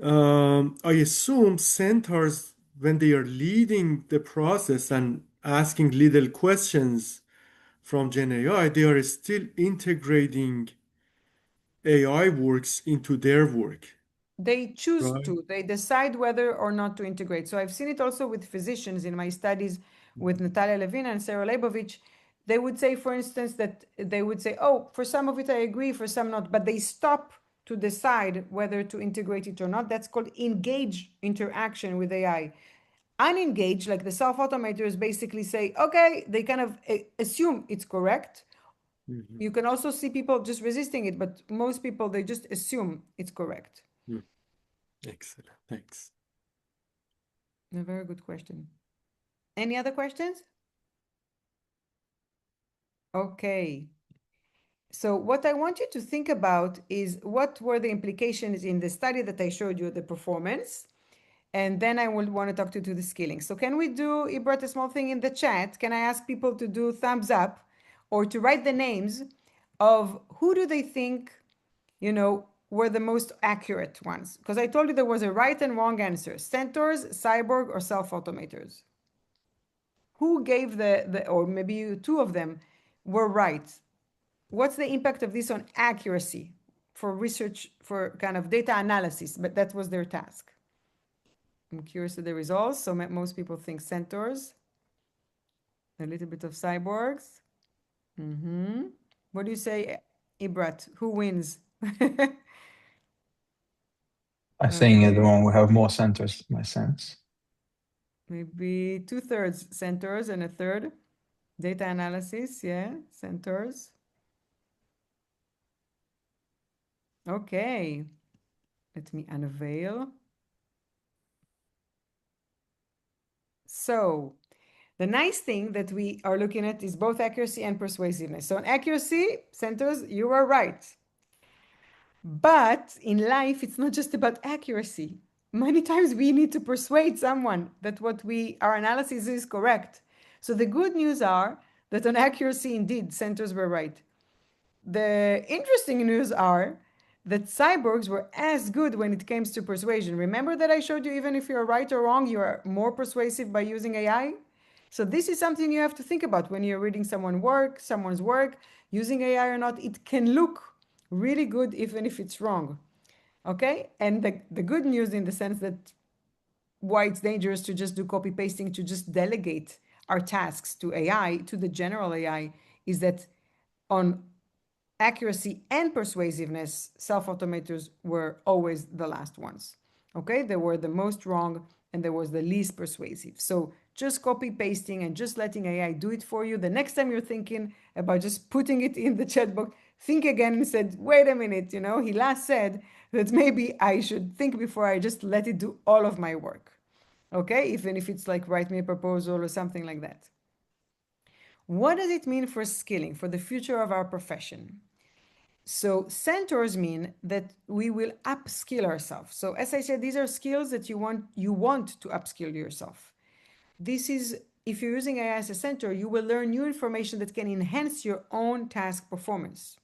I assume centaurs, when they are leading the process and asking little questions from GenAI, they are still integrating AI works into their work, They choose right? to, they decide whether or not to integrate. So I've seen it also with physicians in my studies with Natalia Levina and Sarah Leibovich. They would say, for instance, that they would say, oh, for some of it I agree, for some not, but they stop to decide whether to integrate it or not. That's called engaged interaction with AI. Unengaged, like the self-automators basically say, okay, they kind of assume it's correct. Mhm. You can also see people just resisting it, but most people, they just assume it's correct. Excellent. Thanks. A very good question. Any other questions? Okay. So what I want you to think about is what were the implications in the study that I showed you, the performance, and then I will want to talk to the skilling. So can we do, Ibrat, a small thing in the chat? Can I ask people to do thumbs up or to write the names of who do they think, you know, were the most accurate ones? Because I told you there was a right and wrong answer, centaurs, cyborg, or self-automators. Who gave or maybe two of them were right? What's the impact of this on accuracy for research, for kind of data analysis? But that was their task. I'm curious of the results. So most people think centaurs, a little bit of cyborgs. What do you say, Ibrat? Who wins? I think the one will have more centers, in my sense. Maybe 2/3 centaurs and a third data analysis. Yeah, centaurs. Okay, let me unveil. So the nice thing that we are looking at is both accuracy and persuasiveness. So on accuracy, centers, you are right. But in life, it's not just about accuracy. Many times we need to persuade someone that our analysis is correct. So the good news are that on accuracy, indeed, centers were right. The interesting news are that cyborgs were as good when it comes to persuasion. Remember that I showed you, even if you're right or wrong, you are more persuasive by using AI? So this is something you have to think about when you're reading someone's work, using AI or not. It can look really good even if it's wrong. Okay? And the good news in the sense that why it's dangerous to just do copy pasting, to just delegate our tasks to AI, to the general AI, is that on accuracy and persuasiveness, self-automators were always the last ones. Okay, they were the most wrong and they was the least persuasive. So just copy pasting and just letting AI do it for you. The next time you're thinking about just putting it in the chat box, think again and said, wait a minute, he last said that maybe I should think before I just let it do all of my work. Okay, even if it's like write me a proposal or something like that. What does it mean for skilling, for the future of our profession? So centaurs mean that we will upskill ourselves. So as I said, these are skills that you want to upskill yourself. This is, if you're using AI as a centaur, you will learn new information that can enhance your own task performance.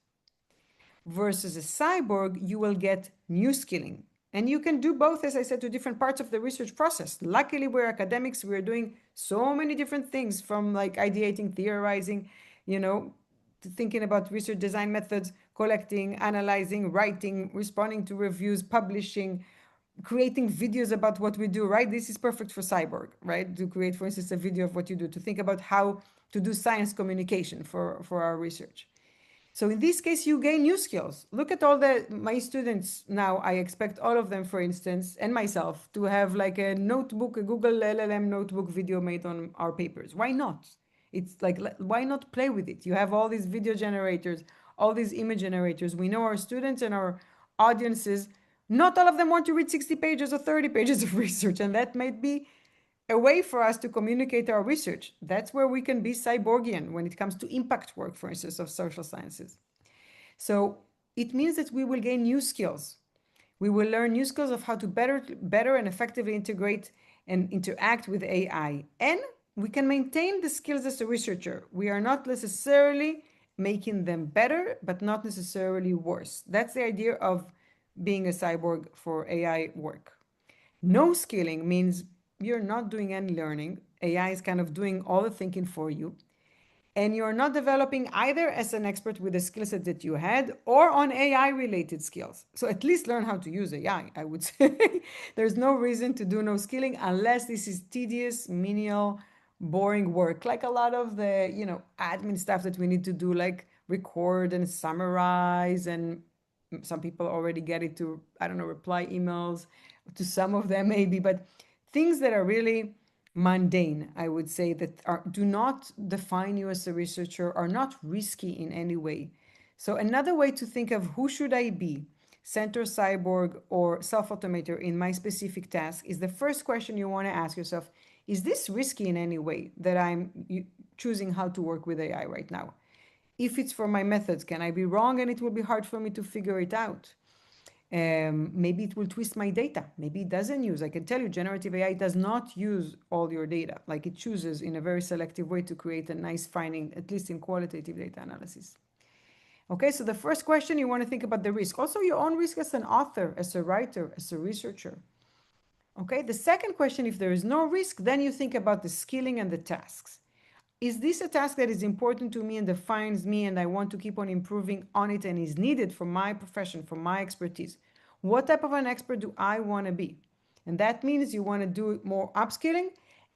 Versus a cyborg, you will get new skilling. And you can do both, as I said, to different parts of the research process. Luckily, we're academics, we're doing so many different things, from like ideating, theorizing, to thinking about research design methods, collecting, analyzing, writing, responding to reviews, publishing, creating videos about what we do, right? This is perfect for cyborg, right? To create, for instance, a video of what you do, to think about how to do science communication for our research. So in this case, you gain new skills. Look at all my students now. I expect all of them, for instance, and myself, to have like a notebook, a Google LLM notebook video made on our papers. Why not? It's like, why not play with it? You have all these video generators, all these image generators. We know our students and our audiences, not all of them want to read 60 pages or 30 pages of research, and that might be a way for us to communicate our research. That's where we can be cyborgian when it comes to impact work, for instance, of social sciences. So it means that we will gain new skills. We will learn new skills of how to better and effectively integrate and interact with AI. And we can maintain the skills as a researcher. We are not necessarily making them better, but not necessarily worse. That's the idea of being a cyborg for AI work. No skilling means you're not doing any learning. AI is kind of doing all the thinking for you. And you're not developing either as an expert with the skill set that you had or on AI related skills. So at least learn how to use AI, I would say. There's no reason to do no skilling unless this is tedious, menial, boring work, like a lot of the, admin stuff that we need to do, like record and summarize. And some people already get it to, I don't know, reply emails to some of them maybe, but things that are really mundane, I would say, that do not define you as a researcher, are not risky in any way. So another way to think of who should I be, center cyborg or self-automator in my specific task, is the first question you want to ask yourself, is this risky in any way that I'm choosing how to work with AI right now? If it's for my methods, can I be wrong and it will be hard for me to figure it out? Maybe it will twist my data. Maybe it doesn't use. I can tell you, generative AI does not use all your data. Like it chooses in a very selective way to create a nice finding, at least in qualitative data analysis. Okay, so the first question, you want to think about the risk. Also, your own risk as an author, as a writer, as a researcher. Okay, the second question, if there is no risk, then you think about the skilling and the tasks. Is this a task that is important to me and defines me and I want to keep on improving on it and is needed for my profession, for my expertise? What type of an expert do I want to be? And that means you want to do more upskilling,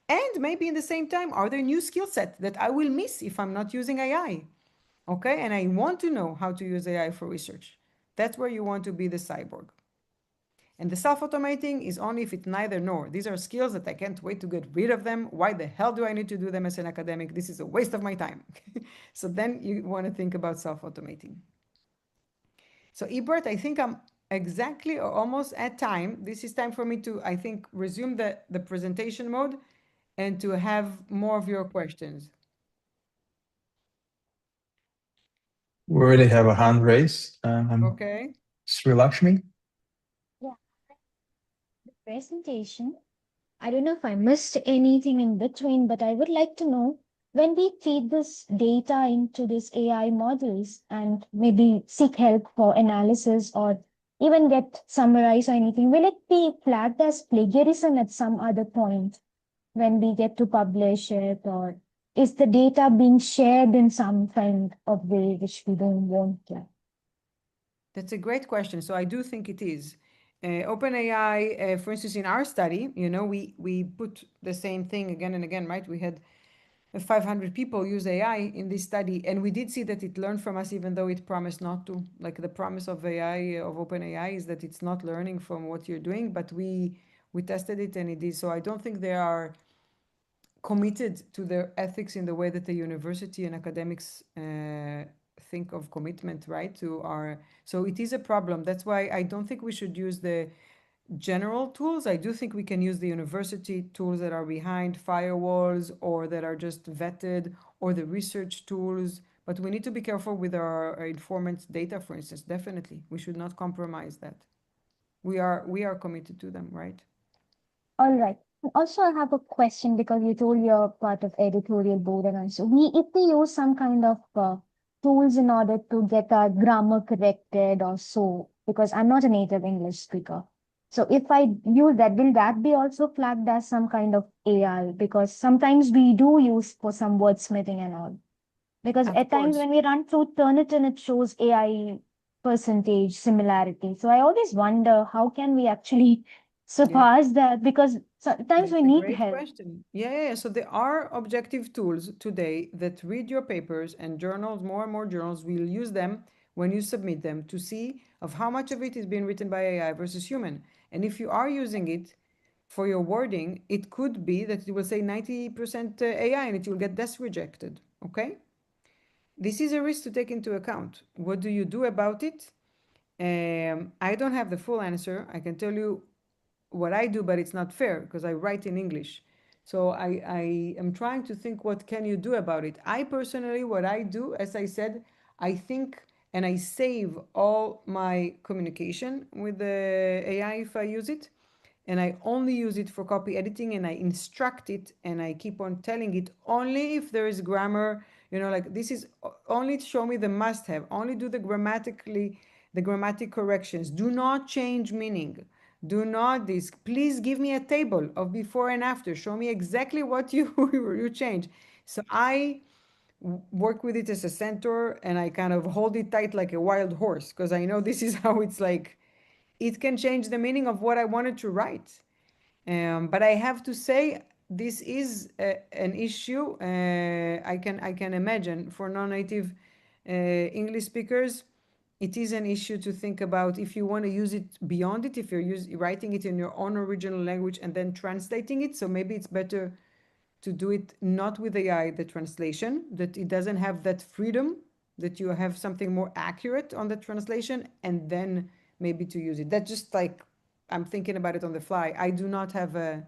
and maybe in the same time, are there new skill sets that I will miss if I'm not using AI? Okay, and I want to know how to use AI for research. That's where you want to be the cyborg. And the self-automating is only if it's neither nor. These are skills that I can't wait to get rid of them. Why the hell do I need to do them as an academic? This is a waste of my time. So then you want to think about self-automating. So Ebert, I think I'm exactly or almost at time. This is time for me to, I think, resume the presentation mode and to have more of your questions. We already have a hand raised. Okay. Sri Lakshmi. Yeah, the presentation. I don't know if I missed anything in between, but I would like to know when we feed this data into these AI models and maybe seek help for analysis or even get summarized or anything, will it be flagged as plagiarism at some other point when we get to publish it, or is the data being shared in some kind of way which we don't want to? That's a great question. So I do think it is. OpenAI, for instance, in our study, we put the same thing again and again, right? We had 500 people use AI in this study, and we did see that it learned from us, even though it promised not to. Like the promise of AI, of OpenAI, is that it's not learning from what you're doing, but we tested it and it is. So I don't think they are committed to their ethics in the way that the university and academics think of commitment, right? So it is a problem. That's why I don't think we should use the general tools. I do think we can use the university tools that are behind firewalls or that are just vetted, or the research tools, but we need to be careful with our informant's data, for instance. Definitely, we should not compromise that. We are committed to them, right? All right. And also, I have a question because you told you're part of editorial board, and also if we use some kind of tools in order to get our grammar corrected or so, because I'm not a native English speaker. So if I use that, will that be also flagged as some kind of AI? Because sometimes we do use for some wordsmithing and all. Because Of at times course. when we run through Turnitin, it shows AI percentage similarity. So I always wonder how can we actually surpass that, because sometimes we That's a need great help. question. Yeah. So there are objective tools today that read your papers, and journals, more and more journals will use them when you submit them to see of how much of it is being written by AI versus human. And if you are using it for your wording, it could be that it will say 90% AI and it will get desk rejected. Okay? This is a risk to take into account. What do you do about it? I don't have the full answer. I can tell you what I do, but it's not fair because I write in English. So I am trying to think, what can you do about it? I personally, what I do, as I said, I think and I save all my communication with the AI if I use it. And I only use it for copy editing, and I instruct it and I keep on telling it only if there is grammar, Like this is only show me the must have, only do the grammatic corrections. Do not change meaning. Do not this. Please give me a table of before and after. Show me exactly what you change. So I work with it as a centaur, and I kind of hold it tight like a wild horse, because I know this is how it's like. It can change the meaning of what I wanted to write. But I have to say, this is an issue. I can imagine for non-native English speakers, it is an issue to think about if you want to use it beyond it, if you're writing it in your own original language and then translating it. So maybe it's better to do it not with AI, the translation, that it doesn't have that freedom, that you have something more accurate on the translation, and then maybe to use it. That's just like, I'm thinking about it on the fly. I do not have a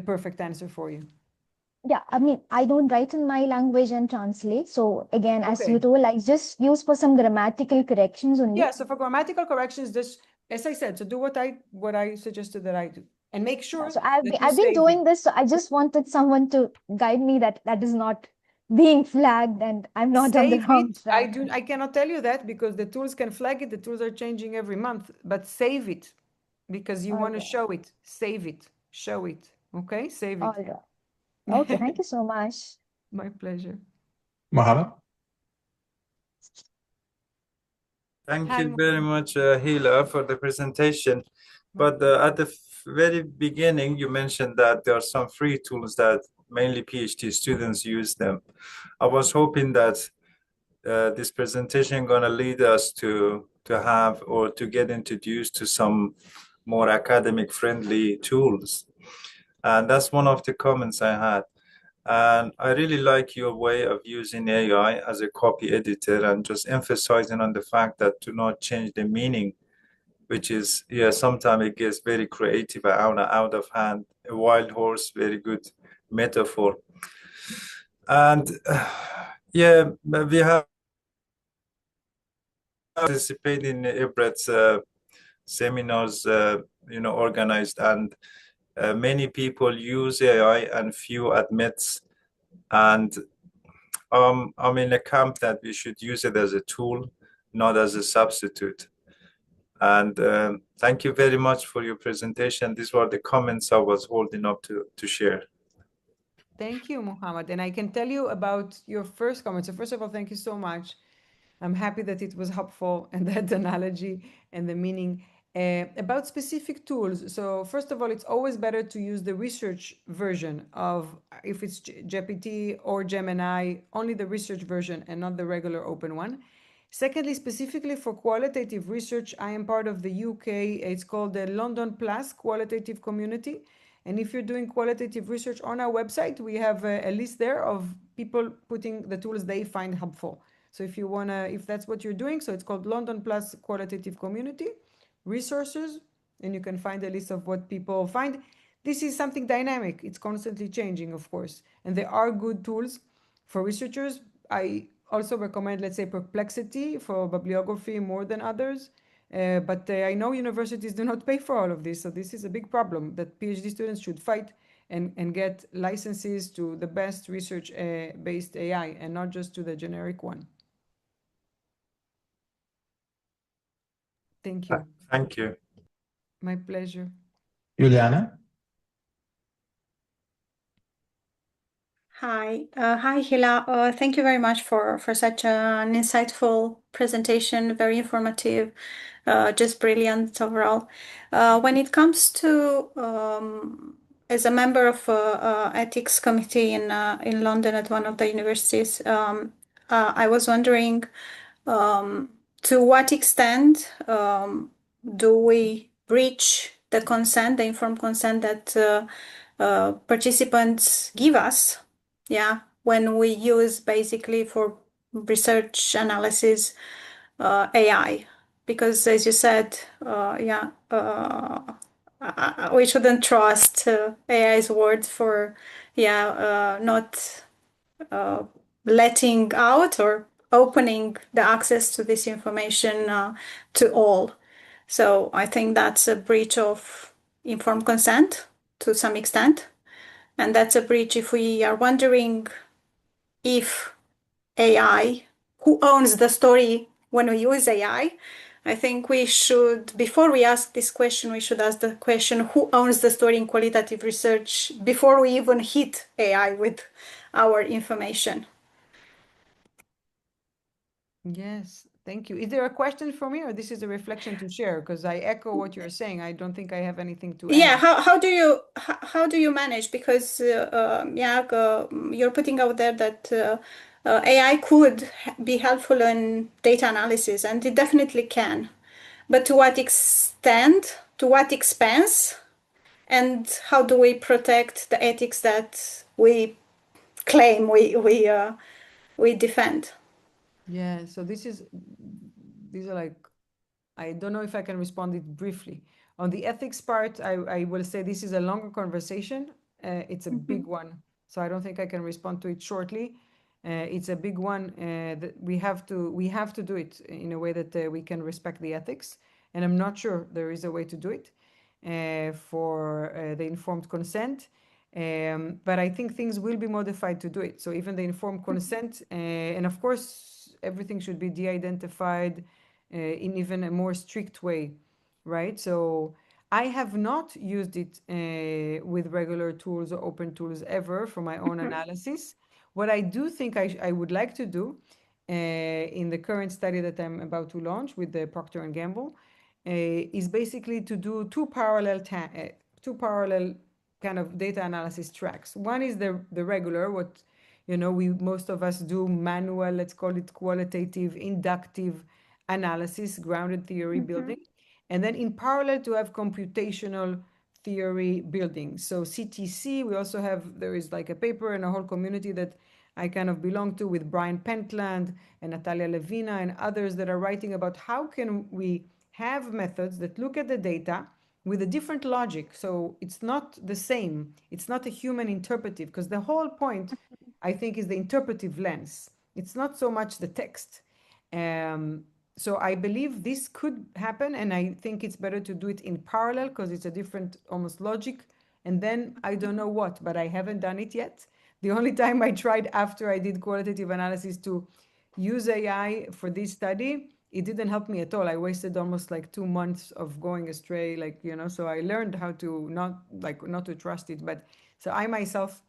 perfect answer for you. Yeah, I mean, I don't write in my language and translate. So again, as you Okay. told, I just use for some grammatical corrections only. Yeah, so for grammatical corrections, just as I said, so do what I suggested that I do, and make sure So that you I've been save doing it. this. So I just wanted someone to guide me that is not being flagged and I'm not on the Save wrong it. track. I cannot tell you that because the tools can flag it. The tools are changing every month, but save it because you All want to right. show it. Save it. Show it. Okay? Save All it. right. Okay. Thank you so much. My pleasure. Mohammed? Thank Hi, you very much, Hila, for the presentation. But at the very beginning, you mentioned that there are some free tools that mainly PhD students use them. I was hoping that this presentation going to lead us to have or to get introduced to some more academic friendly tools. And that's one of the comments I had. And I really like your way of using AI as a copy editor and just emphasizing on the fact that do not change the meaning, which is, yeah, sometimes it gets very creative and out of hand. A wild horse, very good metaphor. And yeah, we have participated in Ibret's seminars, organized, and many people use AI and few admits. And I'm in a camp that we should use it as a tool, not as a substitute. And thank you very much for your presentation. These were the comments I was holding up to share. Thank you, Muhammad. And I can tell you about your first comment. So first of all, thank you so much. I'm happy that it was helpful and that analogy and the meaning. About specific tools. So first of all, it's always better to use the research version of, if it's GPT or Gemini, only the research version and not the regular open one. Secondly, specifically for qualitative research, I am part of the UK, it's called the London Plus Qualitative Community. And if you're doing qualitative research on our website, we have a list there of people putting the tools they find helpful. So if that's what you're doing, so it's called London Plus Qualitative Community Resources, and you can find a list of what people find. This is something dynamic. It's constantly changing, of course. And there are good tools for researchers. I also recommend, let's say, Perplexity for bibliography more than others. But I know universities do not pay for all of this. So this is a big problem that PhD students should fight and get licenses to the best research-based AI and not just to the generic one. Thank you. Thank you. My pleasure. Juliana? Hi, Hila. Thank you very much for such an insightful presentation, very informative, just brilliant overall. When it comes to, as a member of ethics committee in London at one of the universities, I was wondering to what extent do we breach the consent, the informed consent that participants give us, when we use basically for research analysis AI, because as you said, we shouldn't trust AI's word for not letting out or opening the access to this information to all. So I think that's a breach of informed consent to some extent. And that's a breach if we are wondering if AI, who owns the story when we use AI. I think we should, before we ask this question, we should ask the question, who owns the story in qualitative research before we even hit AI with our information? Yes, thank you. Is there a question for me, or this is a reflection to share? Because I echo what you're saying. I don't think I have anything to Yeah, add. how do you manage? Because you're putting out there that AI could be helpful in data analysis, and it definitely can. But to what extent, to what expense, and how do we protect the ethics that we claim we defend? Yeah, so these are like, I don't know if I can respond it briefly. On the ethics part, I will say this is a longer conversation. It's a big one, so I don't think I can respond to it shortly. It's a big one that we have to do it in a way that we can respect the ethics, and I'm not sure there is a way to do it for the informed consent. But I think things will be modified to do it. So even the informed consent, and of course, everything should be de-identified in even a more strict way, right? So I have not used it with regular tools or open tools ever for my own analysis. What I do think I would like to do in the current study that I'm about to launch with the Procter and Gamble is basically to do two parallel kind of data analysis tracks. One is the regular, what we most of us do, manual, let's call it qualitative, inductive analysis, grounded theory building, and then in parallel to have computational theory building. So CTC, we also have, there is like a paper and a whole community that I kind of belong to with Brian Pentland and Natalia Levina and others that are writing about how can we have methods that look at the data with a different logic. So it's not the same. It's not a human interpretive, because the whole point, I think, is the interpretive lens. It's not so much the text. So I believe this could happen, and I think it's better to do it in parallel because it's a different almost logic. And then I don't know what, but I haven't done it yet. The only time I tried after I did qualitative analysis to use AI for this study, it didn't help me at all. I wasted almost like 2 months of going astray, so I learned how to not to trust it. But so I myself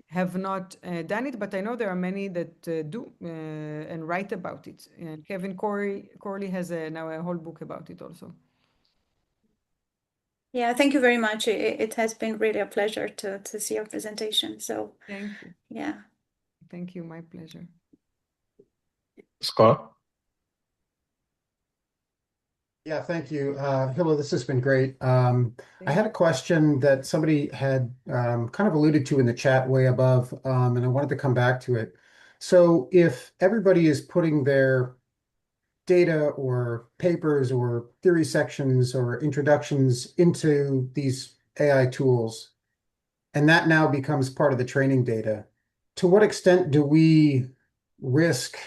have not done it, but I know there are many that do and write about it. And Kevin Corley has now a whole book about it also. Yeah, thank you very much. It has been really a pleasure to see your presentation. So thank you. Yeah. Thank you. My pleasure. Scott? Yeah, thank you. Hila, this has been great. I had a question that somebody had kind of alluded to in the chat way above, and I wanted to come back to it. So if everybody is putting their data or papers or theory sections or introductions into these AI tools, and that now becomes part of the training data, to what extent do we risk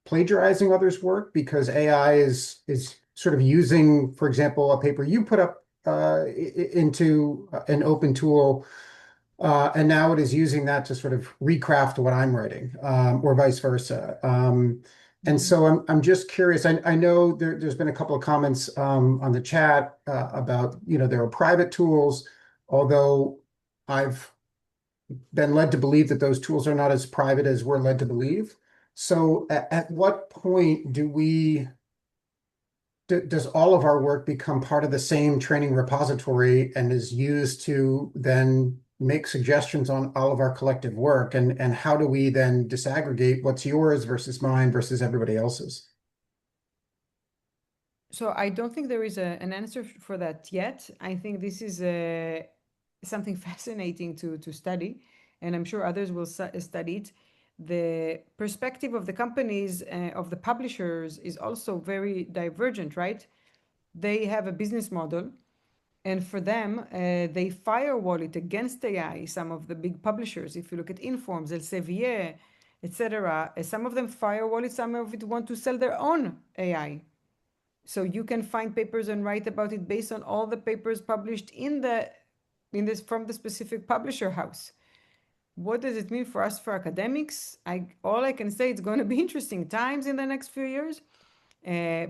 plagiarizing others' work because AI is sort of using, for example, a paper you put up into an open tool, and now it is using that to sort of recraft what I'm writing, or vice versa. And so I'm just curious. I know there's been a couple of comments on the chat about, there are private tools, although I've been led to believe that those tools are not as private as we're led to believe. So at what point does all of our work become part of the same training repository and is used to then make suggestions on all of our collective work? And how do we then disaggregate what's yours versus mine versus everybody else's? So I don't think there is an answer for that yet. I think this is something fascinating to study, and I'm sure others will study it. The perspective of the companies, of the publishers, is also very divergent, right? They have a business model, and for them, they firewall it against AI. Some of the big publishers, if you look at Informs, Elsevier, etc., some of them firewall it, some of it want to sell their own AI. So you can find papers and write about it based on all the papers published from the specific publisher house. What does it mean for us, for academics? All I can say, it's going to be interesting times in the next few years,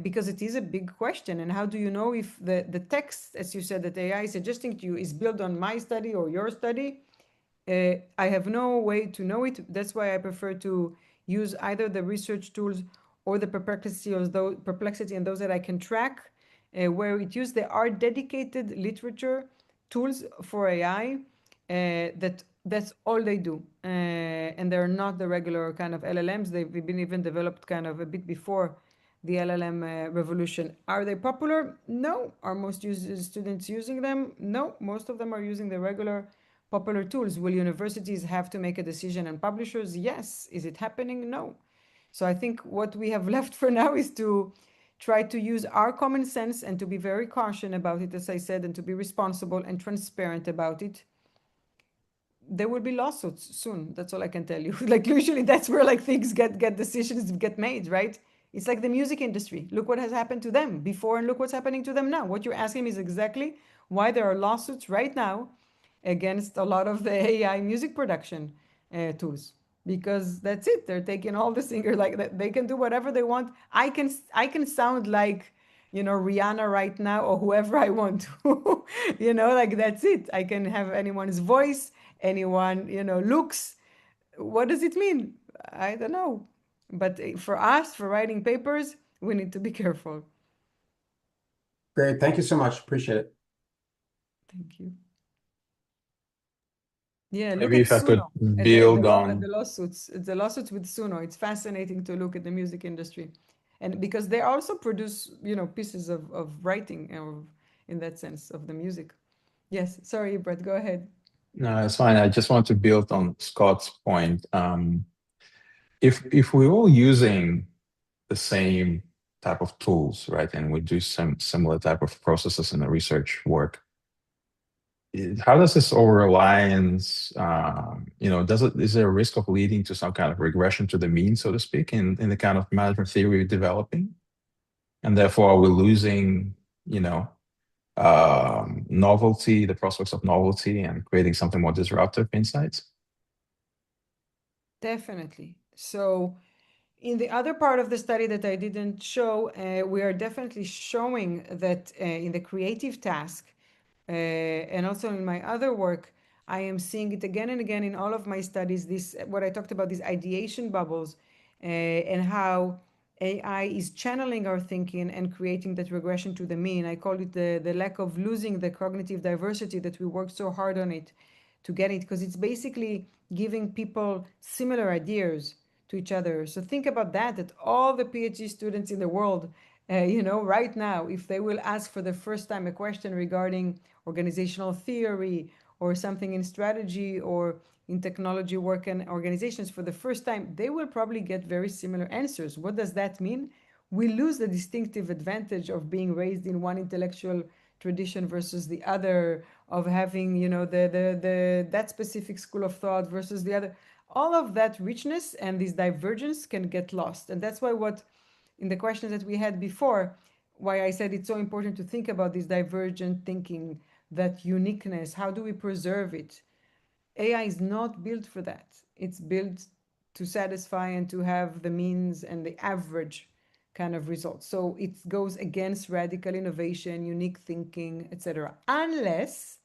because it is a big question. And how do you know if the text, as you said, that AI is suggesting to you is built on my study or your study? I have no way to know it. That's why I prefer to use either the research tools or the perplexity and those that I can track, where it used. There are dedicated literature tools for AI, that's all they do, and they're not the regular kind of LLMs. They've been even developed kind of a bit before the LLM revolution. Are they popular? No. Are most students using them? No. Most of them are using the regular popular tools. Will universities have to make a decision and publishers? Yes. Is it happening? No. So I think what we have left for now is to try to use our common sense and to be very cautious about it, as I said, and to be responsible and transparent about it. There will be lawsuits soon. That's all I can tell you. Like usually that's where like things get decisions get made, right? It's like the music industry. Look what has happened to them before and look what's happening to them now. What you're asking me is exactly why there are lawsuits right now against a lot of the AI music production tools, because that's it. They're taking all the singers, like they can do whatever they want. I can sound like, Rihanna right now or whoever I want to. Like that's it. I can have anyone's voice, anyone, looks. What does it mean? I don't know. But for us, for writing papers, we need to be careful. Great. Thank you so much. Appreciate it. Thank you. Yeah, look Maybe at if I could Suno and build the on, lawsuits. The lawsuits with Suno. It's fascinating to look at the music industry, and because they also produce, pieces of writing, in that sense of the music. Yes, sorry, Brett, go ahead. no, it's fine. I just want to build on Scott's point. If we're all using the same type of tools, right, and we do some similar type of processes in the research work, how does this over reliance, is there a risk of leading to some kind of regression to the mean, so to speak, in the kind of management theory we're developing? And therefore, are we losing, novelty, the prospects of novelty, and creating something more disruptive insights? Definitely. So in the other part of the study that I didn't show, we are definitely showing that in the creative task, and also in my other work, I am seeing it again and again in all of my studies, this, what I talked about, these ideation bubbles, and how AI is channeling our thinking and creating that regression to the mean. I call it the lack of losing the cognitive diversity that we worked so hard on it to get it, because it's basically giving people similar ideas to each other. So think about that all the PhD students in the world, right now, if they will ask for the first time a question regarding organizational theory or something in strategy or in technology work and organizations for the first time, they will probably get very similar answers. What does that mean? We lose the distinctive advantage of being raised in one intellectual tradition versus the other, of having, that specific school of thought versus the other. All of that richness and this divergence can get lost. And that's why in the questions that we had before, why I said it's so important to think about this divergent thinking, that uniqueness. How do we preserve it? AI is not built for that. It's built to satisfy and to have the means and the average kind of results. So it goes against radical innovation, unique thinking, etc. Unless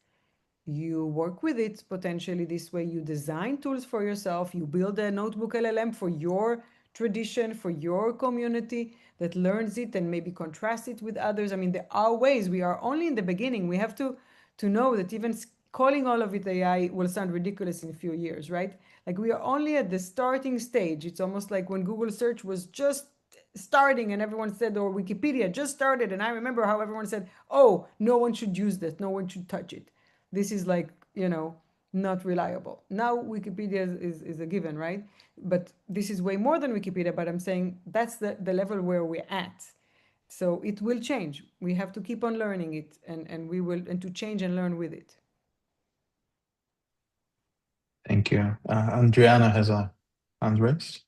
you work with it potentially this way, you design tools for yourself, you build a notebook LLM for your tradition, for your community that learns it and maybe contrast it with others. I mean, there are ways. We are only in the beginning. We have to know that even calling all of it AI will sound ridiculous in a few years, right? Like we are only at the starting stage. It's almost like when Google search was just starting and everyone said, or Wikipedia just started, and I remember how everyone said, oh, no one should use this, no one should touch it. This is like, not reliable. Now Wikipedia is a given, right? But this is way more than Wikipedia, but I'm saying that's the level where we're at. So it will change. We have to keep on learning it, and to change and learn with it. Thank you. Andriana has a hand raised.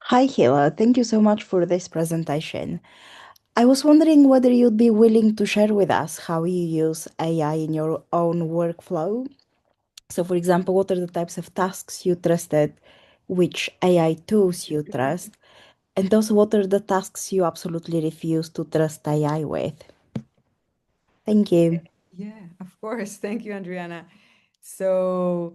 Hi, Hila. Thank you so much for this presentation. I was wondering whether you'd be willing to share with us how you use AI in your own workflow. So, for example, what are the types of tasks you trusted, which AI tools you trust, and also what are the tasks you absolutely refuse to trust AI with? Thank you. Yeah, of course. Thank you, Adriana. So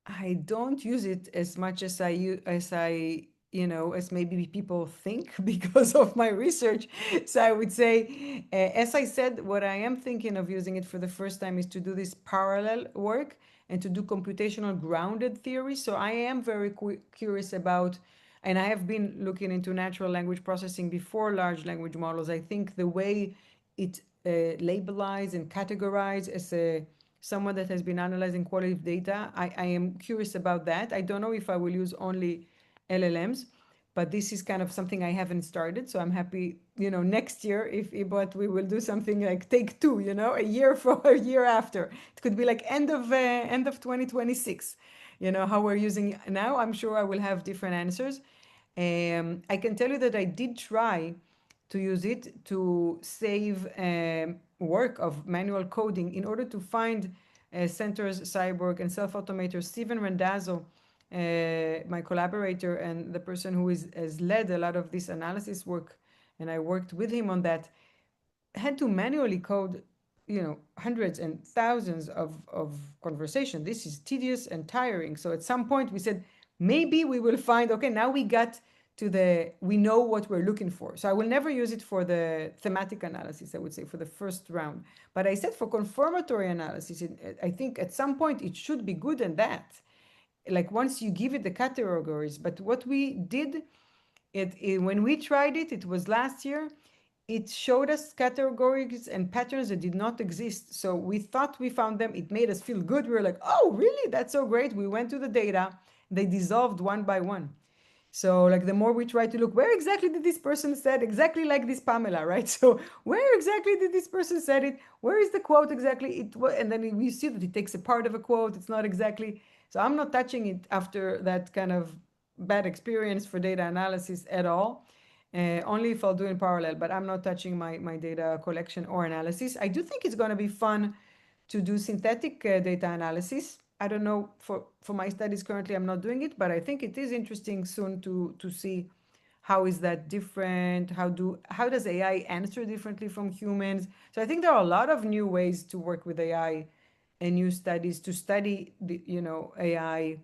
I don't use it as much as as maybe people think because of my research. So I would say, as I said, what I am thinking of using it for the first time is to do this parallel work and to do computational grounded theory. So I am very curious about, and I have been looking into natural language processing before large language models. I think the way it labelize and categorize as someone that has been analyzing qualitative data, I am curious about that. I don't know if I will use only LLMs, but this is kind of something I haven't started. So I'm happy, next year but we will do something like take two, a year for a year after. It could be like end of 2026. How we're using it now. I'm sure I will have different answers. I can tell you that I did try to use it to save work of manual coding in order to find Center's Cyborg and self-automator Steven Randazzo, my collaborator and the person who has led a lot of this analysis work, and I worked with him on that, had to manually code, hundreds and thousands of conversation. This is tedious and tiring. So at some point we said, maybe we will find, okay, now we got to we know what we're looking for. So I will never use it for the thematic analysis, I would say, for the first round. But I said for confirmatory analysis, I think at some point it should be good in that. Like once you give it the categories. But what we did, when we tried it, it was last year, it showed us categories and patterns that did not exist. So we thought we found them. It made us feel good. We were like, oh, really? That's so great. We went to the data. They dissolved one by one. So like the more we try to look, where exactly did this person said exactly like this Pamela, right? So where exactly did this person said it? Where is the quote exactly? And then we see that it takes a part of a quote. It's not exactly. So I'm not touching it after that kind of bad experience for data analysis at all. Only if I'll do in parallel, but I'm not touching my data collection or analysis. I do think it's going to be fun to do synthetic data analysis. I don't know, for my studies currently, I'm not doing it, but I think it is interesting soon to see how is that different, how does AI answer differently from humans. So I think there are a lot of new ways to work with AI and new studies to study the AI,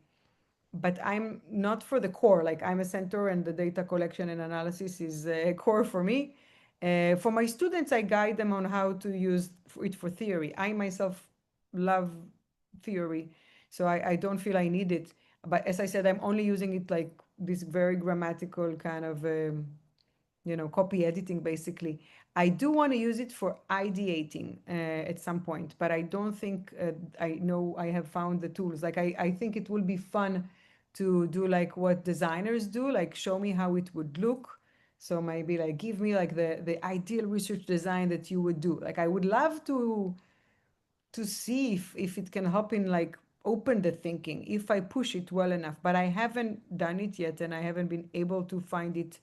but I'm not for the core. Like I'm a center and the data collection and analysis is a core for me. For my students, I guide them on how to use it for theory. I myself love theory, so I don't feel I need it. But as I said, I'm only using it like this very grammatical kind of, copy editing basically. I do want to use it for ideating at some point, but I don't think I know I have found the tools. Like I think it will be fun to do like what designers do, like show me how it would look. So maybe like give me like the ideal research design that you would do. Like I would love to see if it can help in like open the thinking if I push it well enough. But I haven't done it yet, and I haven't been able to find it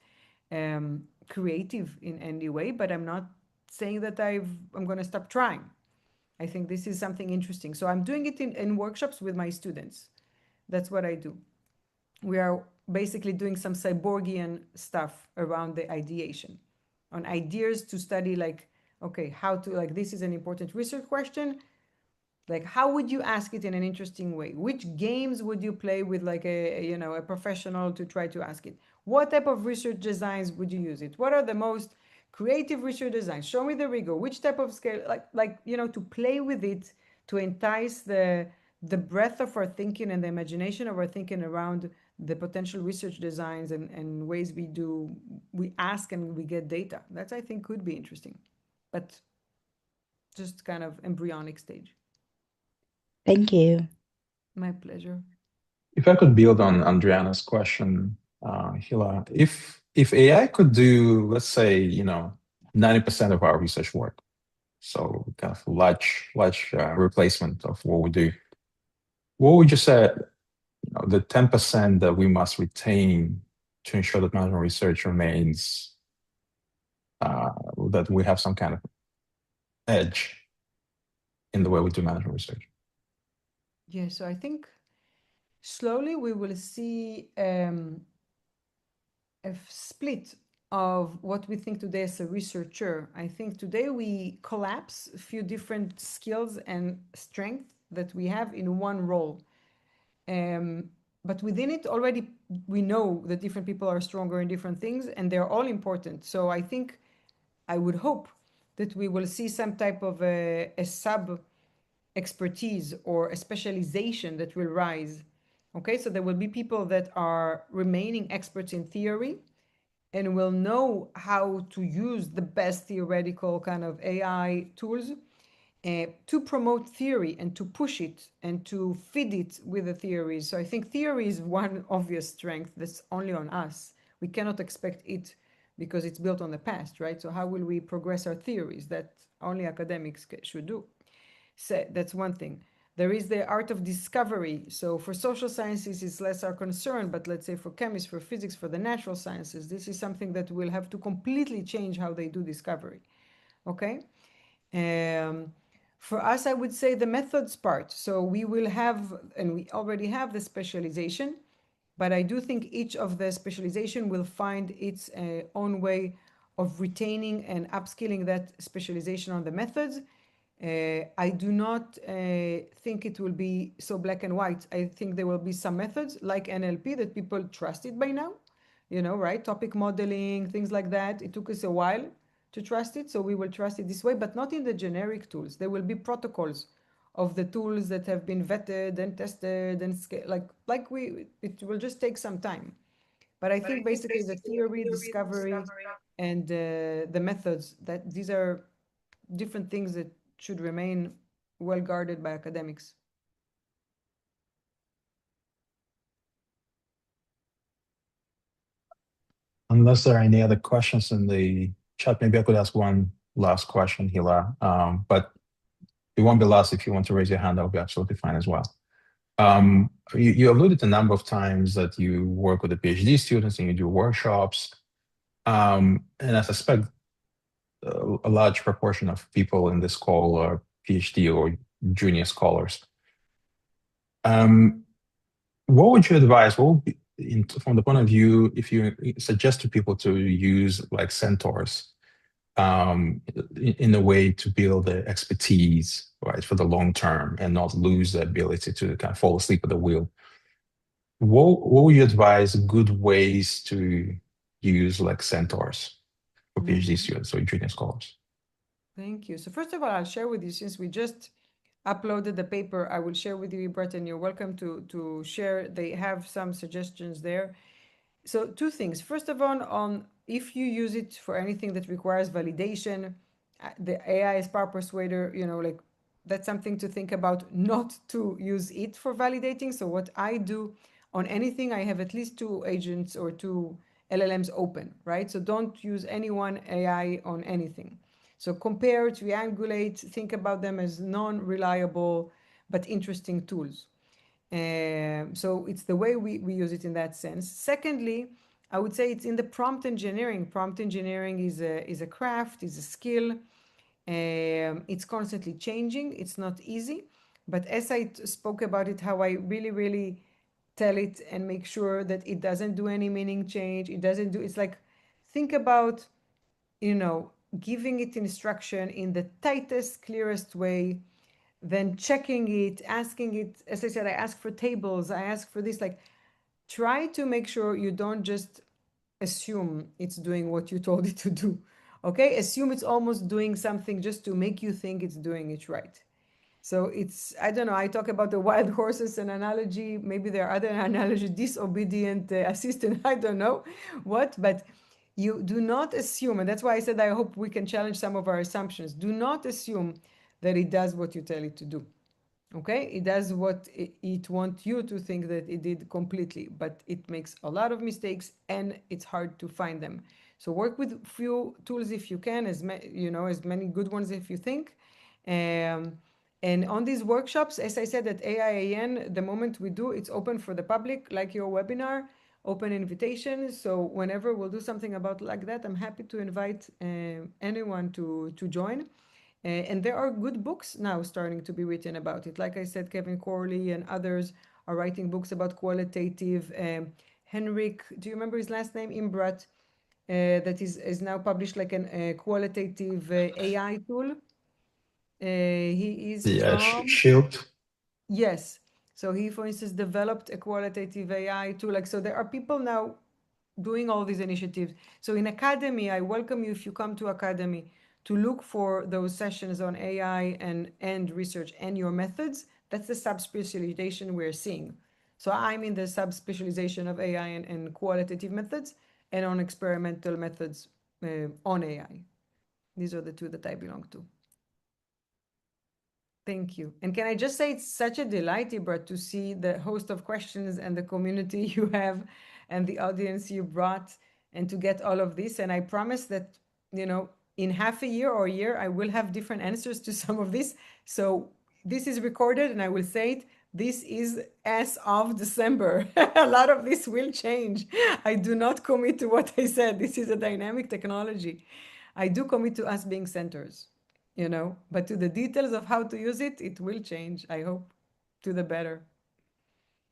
creative in any way. But I'm not saying that I'm going to stop trying. I think this is something interesting. So I'm doing it in workshops with my students. That's what I do. We are basically doing some cyborgian stuff around the ideation on ideas to study, like, okay, how to, like, this is an important research question. Like, how would you ask it in an interesting way? Which games would you play with, like a professional to try to ask it? What type of research designs would you use it? What are the most creative research designs? Show me the rigor. Which type of scale? Like to play with it, to entice the breadth of our thinking and the imagination of our thinking around the potential research designs and ways we ask and we get data. That's, I think, could be interesting, but just kind of embryonic stage. Thank you. My pleasure. If I could build on Adriana's question, Hila, if AI could do, let's say, 90% of our research work, so kind of large replacement of what we do, what would you say, the 10% that we must retain to ensure that management research remains, that we have some kind of edge in the way we do management research? Yeah, so I think slowly we will see a split of what we think today as a researcher. I think today we collapse a few different skills and strengths that we have in one role. But within it already we know that different people are stronger in different things and they're all important. So I think I would hope that we will see some type of a sub expertise or a specialization that will rise. Okay, so there will be people that are remaining experts in theory and will know how to use the best theoretical kind of AI tools to promote theory and to push it and to feed it with the theories. So I think theory is one obvious strength that's only on us. We cannot expect it because it's built on the past, right? So how will we progress our theories? That only academics should do. So that's one thing. There is the art of discovery. So for social sciences, it's less our concern, but let's say for chemists, for physics, for the natural sciences, this is something that will have to completely change how they do discovery. Okay? For us, I would say the methods part. So we will have, and we already have the specialization, but I do think each of the specialization will find its own way of retaining and upskilling that specialization on the methods. I do not think it will be so black and white. I think there will be some methods like NLP that people trusted by now, right? Topic modeling, things like that. It took us a while to trust it, so we will trust it this way, but not in the generic tools. There will be protocols of the tools that have been vetted and tested and it will just take some time. But I think basically the theory, discovery, and the methods, that these are different things that should remain well guarded by academics. Unless there are any other questions in the chat, maybe I could ask one last question, Hila. But it won't be last. If you want to raise your hand, that will be absolutely fine as well. You alluded a number of times that you work with the PhD students and you do workshops. And I suspect a large proportion of people in this call are PhD or junior scholars. What would you advise? What would be, from the point of view, if you suggest to people to use like centaurs in a way to build the expertise, right, for the long term and not lose the ability to kind of fall asleep at the wheel? What would you advise good ways to use like centaurs for PhD students or junior scholars? Thank you. So first of all, I'll share with you, since we just uploaded the paper, I will share with you, Ibrat, and you're welcome to share. They have some suggestions there. So two things. First of all, on if you use it for anything that requires validation, the AI is power persuader, like that's something to think about, not to use it for validating. So what I do on anything, I have at least 2 agents or 2 LLMs open, right? So don't use any one AI on anything. So compare, triangulate, think about them as non-reliable but interesting tools. So it's the way we use it in that sense. Secondly, I would say it's in the prompt engineering. Prompt engineering is a craft, is a skill. It's constantly changing. It's not easy. But as I spoke about it, how I really, really tell it and make sure that it doesn't do any meaning change. It's like, think about, giving it instruction in the tightest, clearest way, then checking it, asking it. As I said, I ask for tables, I ask for this, like, try to make sure you don't just assume it's doing what you told it to do. Okay, assume it's almost doing something just to make you think it's doing it right. So it's, I don't know, I talk about the wild horses and analogy, maybe there are other analogies, disobedient assistant, I don't know what, but you do not assume, and that's why I said I hope we can challenge some of our assumptions. Do not assume that it does what you tell it to do. Okay, it does what it wants you to think that it did completely, but it makes a lot of mistakes and it's hard to find them. So work with few tools if you can, as many good ones if you think. And on these workshops, as I said, at AIAN, the moment we do, it's open for the public, like your webinar, open invitation. So whenever we'll do something about like that, I'm happy to invite anyone to join. And there are good books now starting to be written about it. Like I said, Kevin Corley and others are writing books about qualitative. Henrik, do you remember his last name? Imbrat, that is now published like a qualitative AI tool. He is The from Shield. Yes. So he, for instance, developed a qualitative AI tool. Like, so there are people now doing all these initiatives. So in academy, I welcome you if you come to academy to look for those sessions on AI and research and your methods. That's the subspecialization we're seeing. So I'm in the subspecialization of AI and qualitative methods and on experimental methods on AI. These are the two that I belong to. Thank you. And can I just say it's such a delight, Ibra, to see the host of questions and the community you have and the audience you brought and to get all of this. And I promise that, in half a year or a year, I will have different answers to some of this. So this is recorded and I will say it. This is as of December. A lot of this will change. I do not commit to what I said. This is a dynamic technology. I do commit to us being centers. But to the details of how to use it, it will change, I hope, to the better.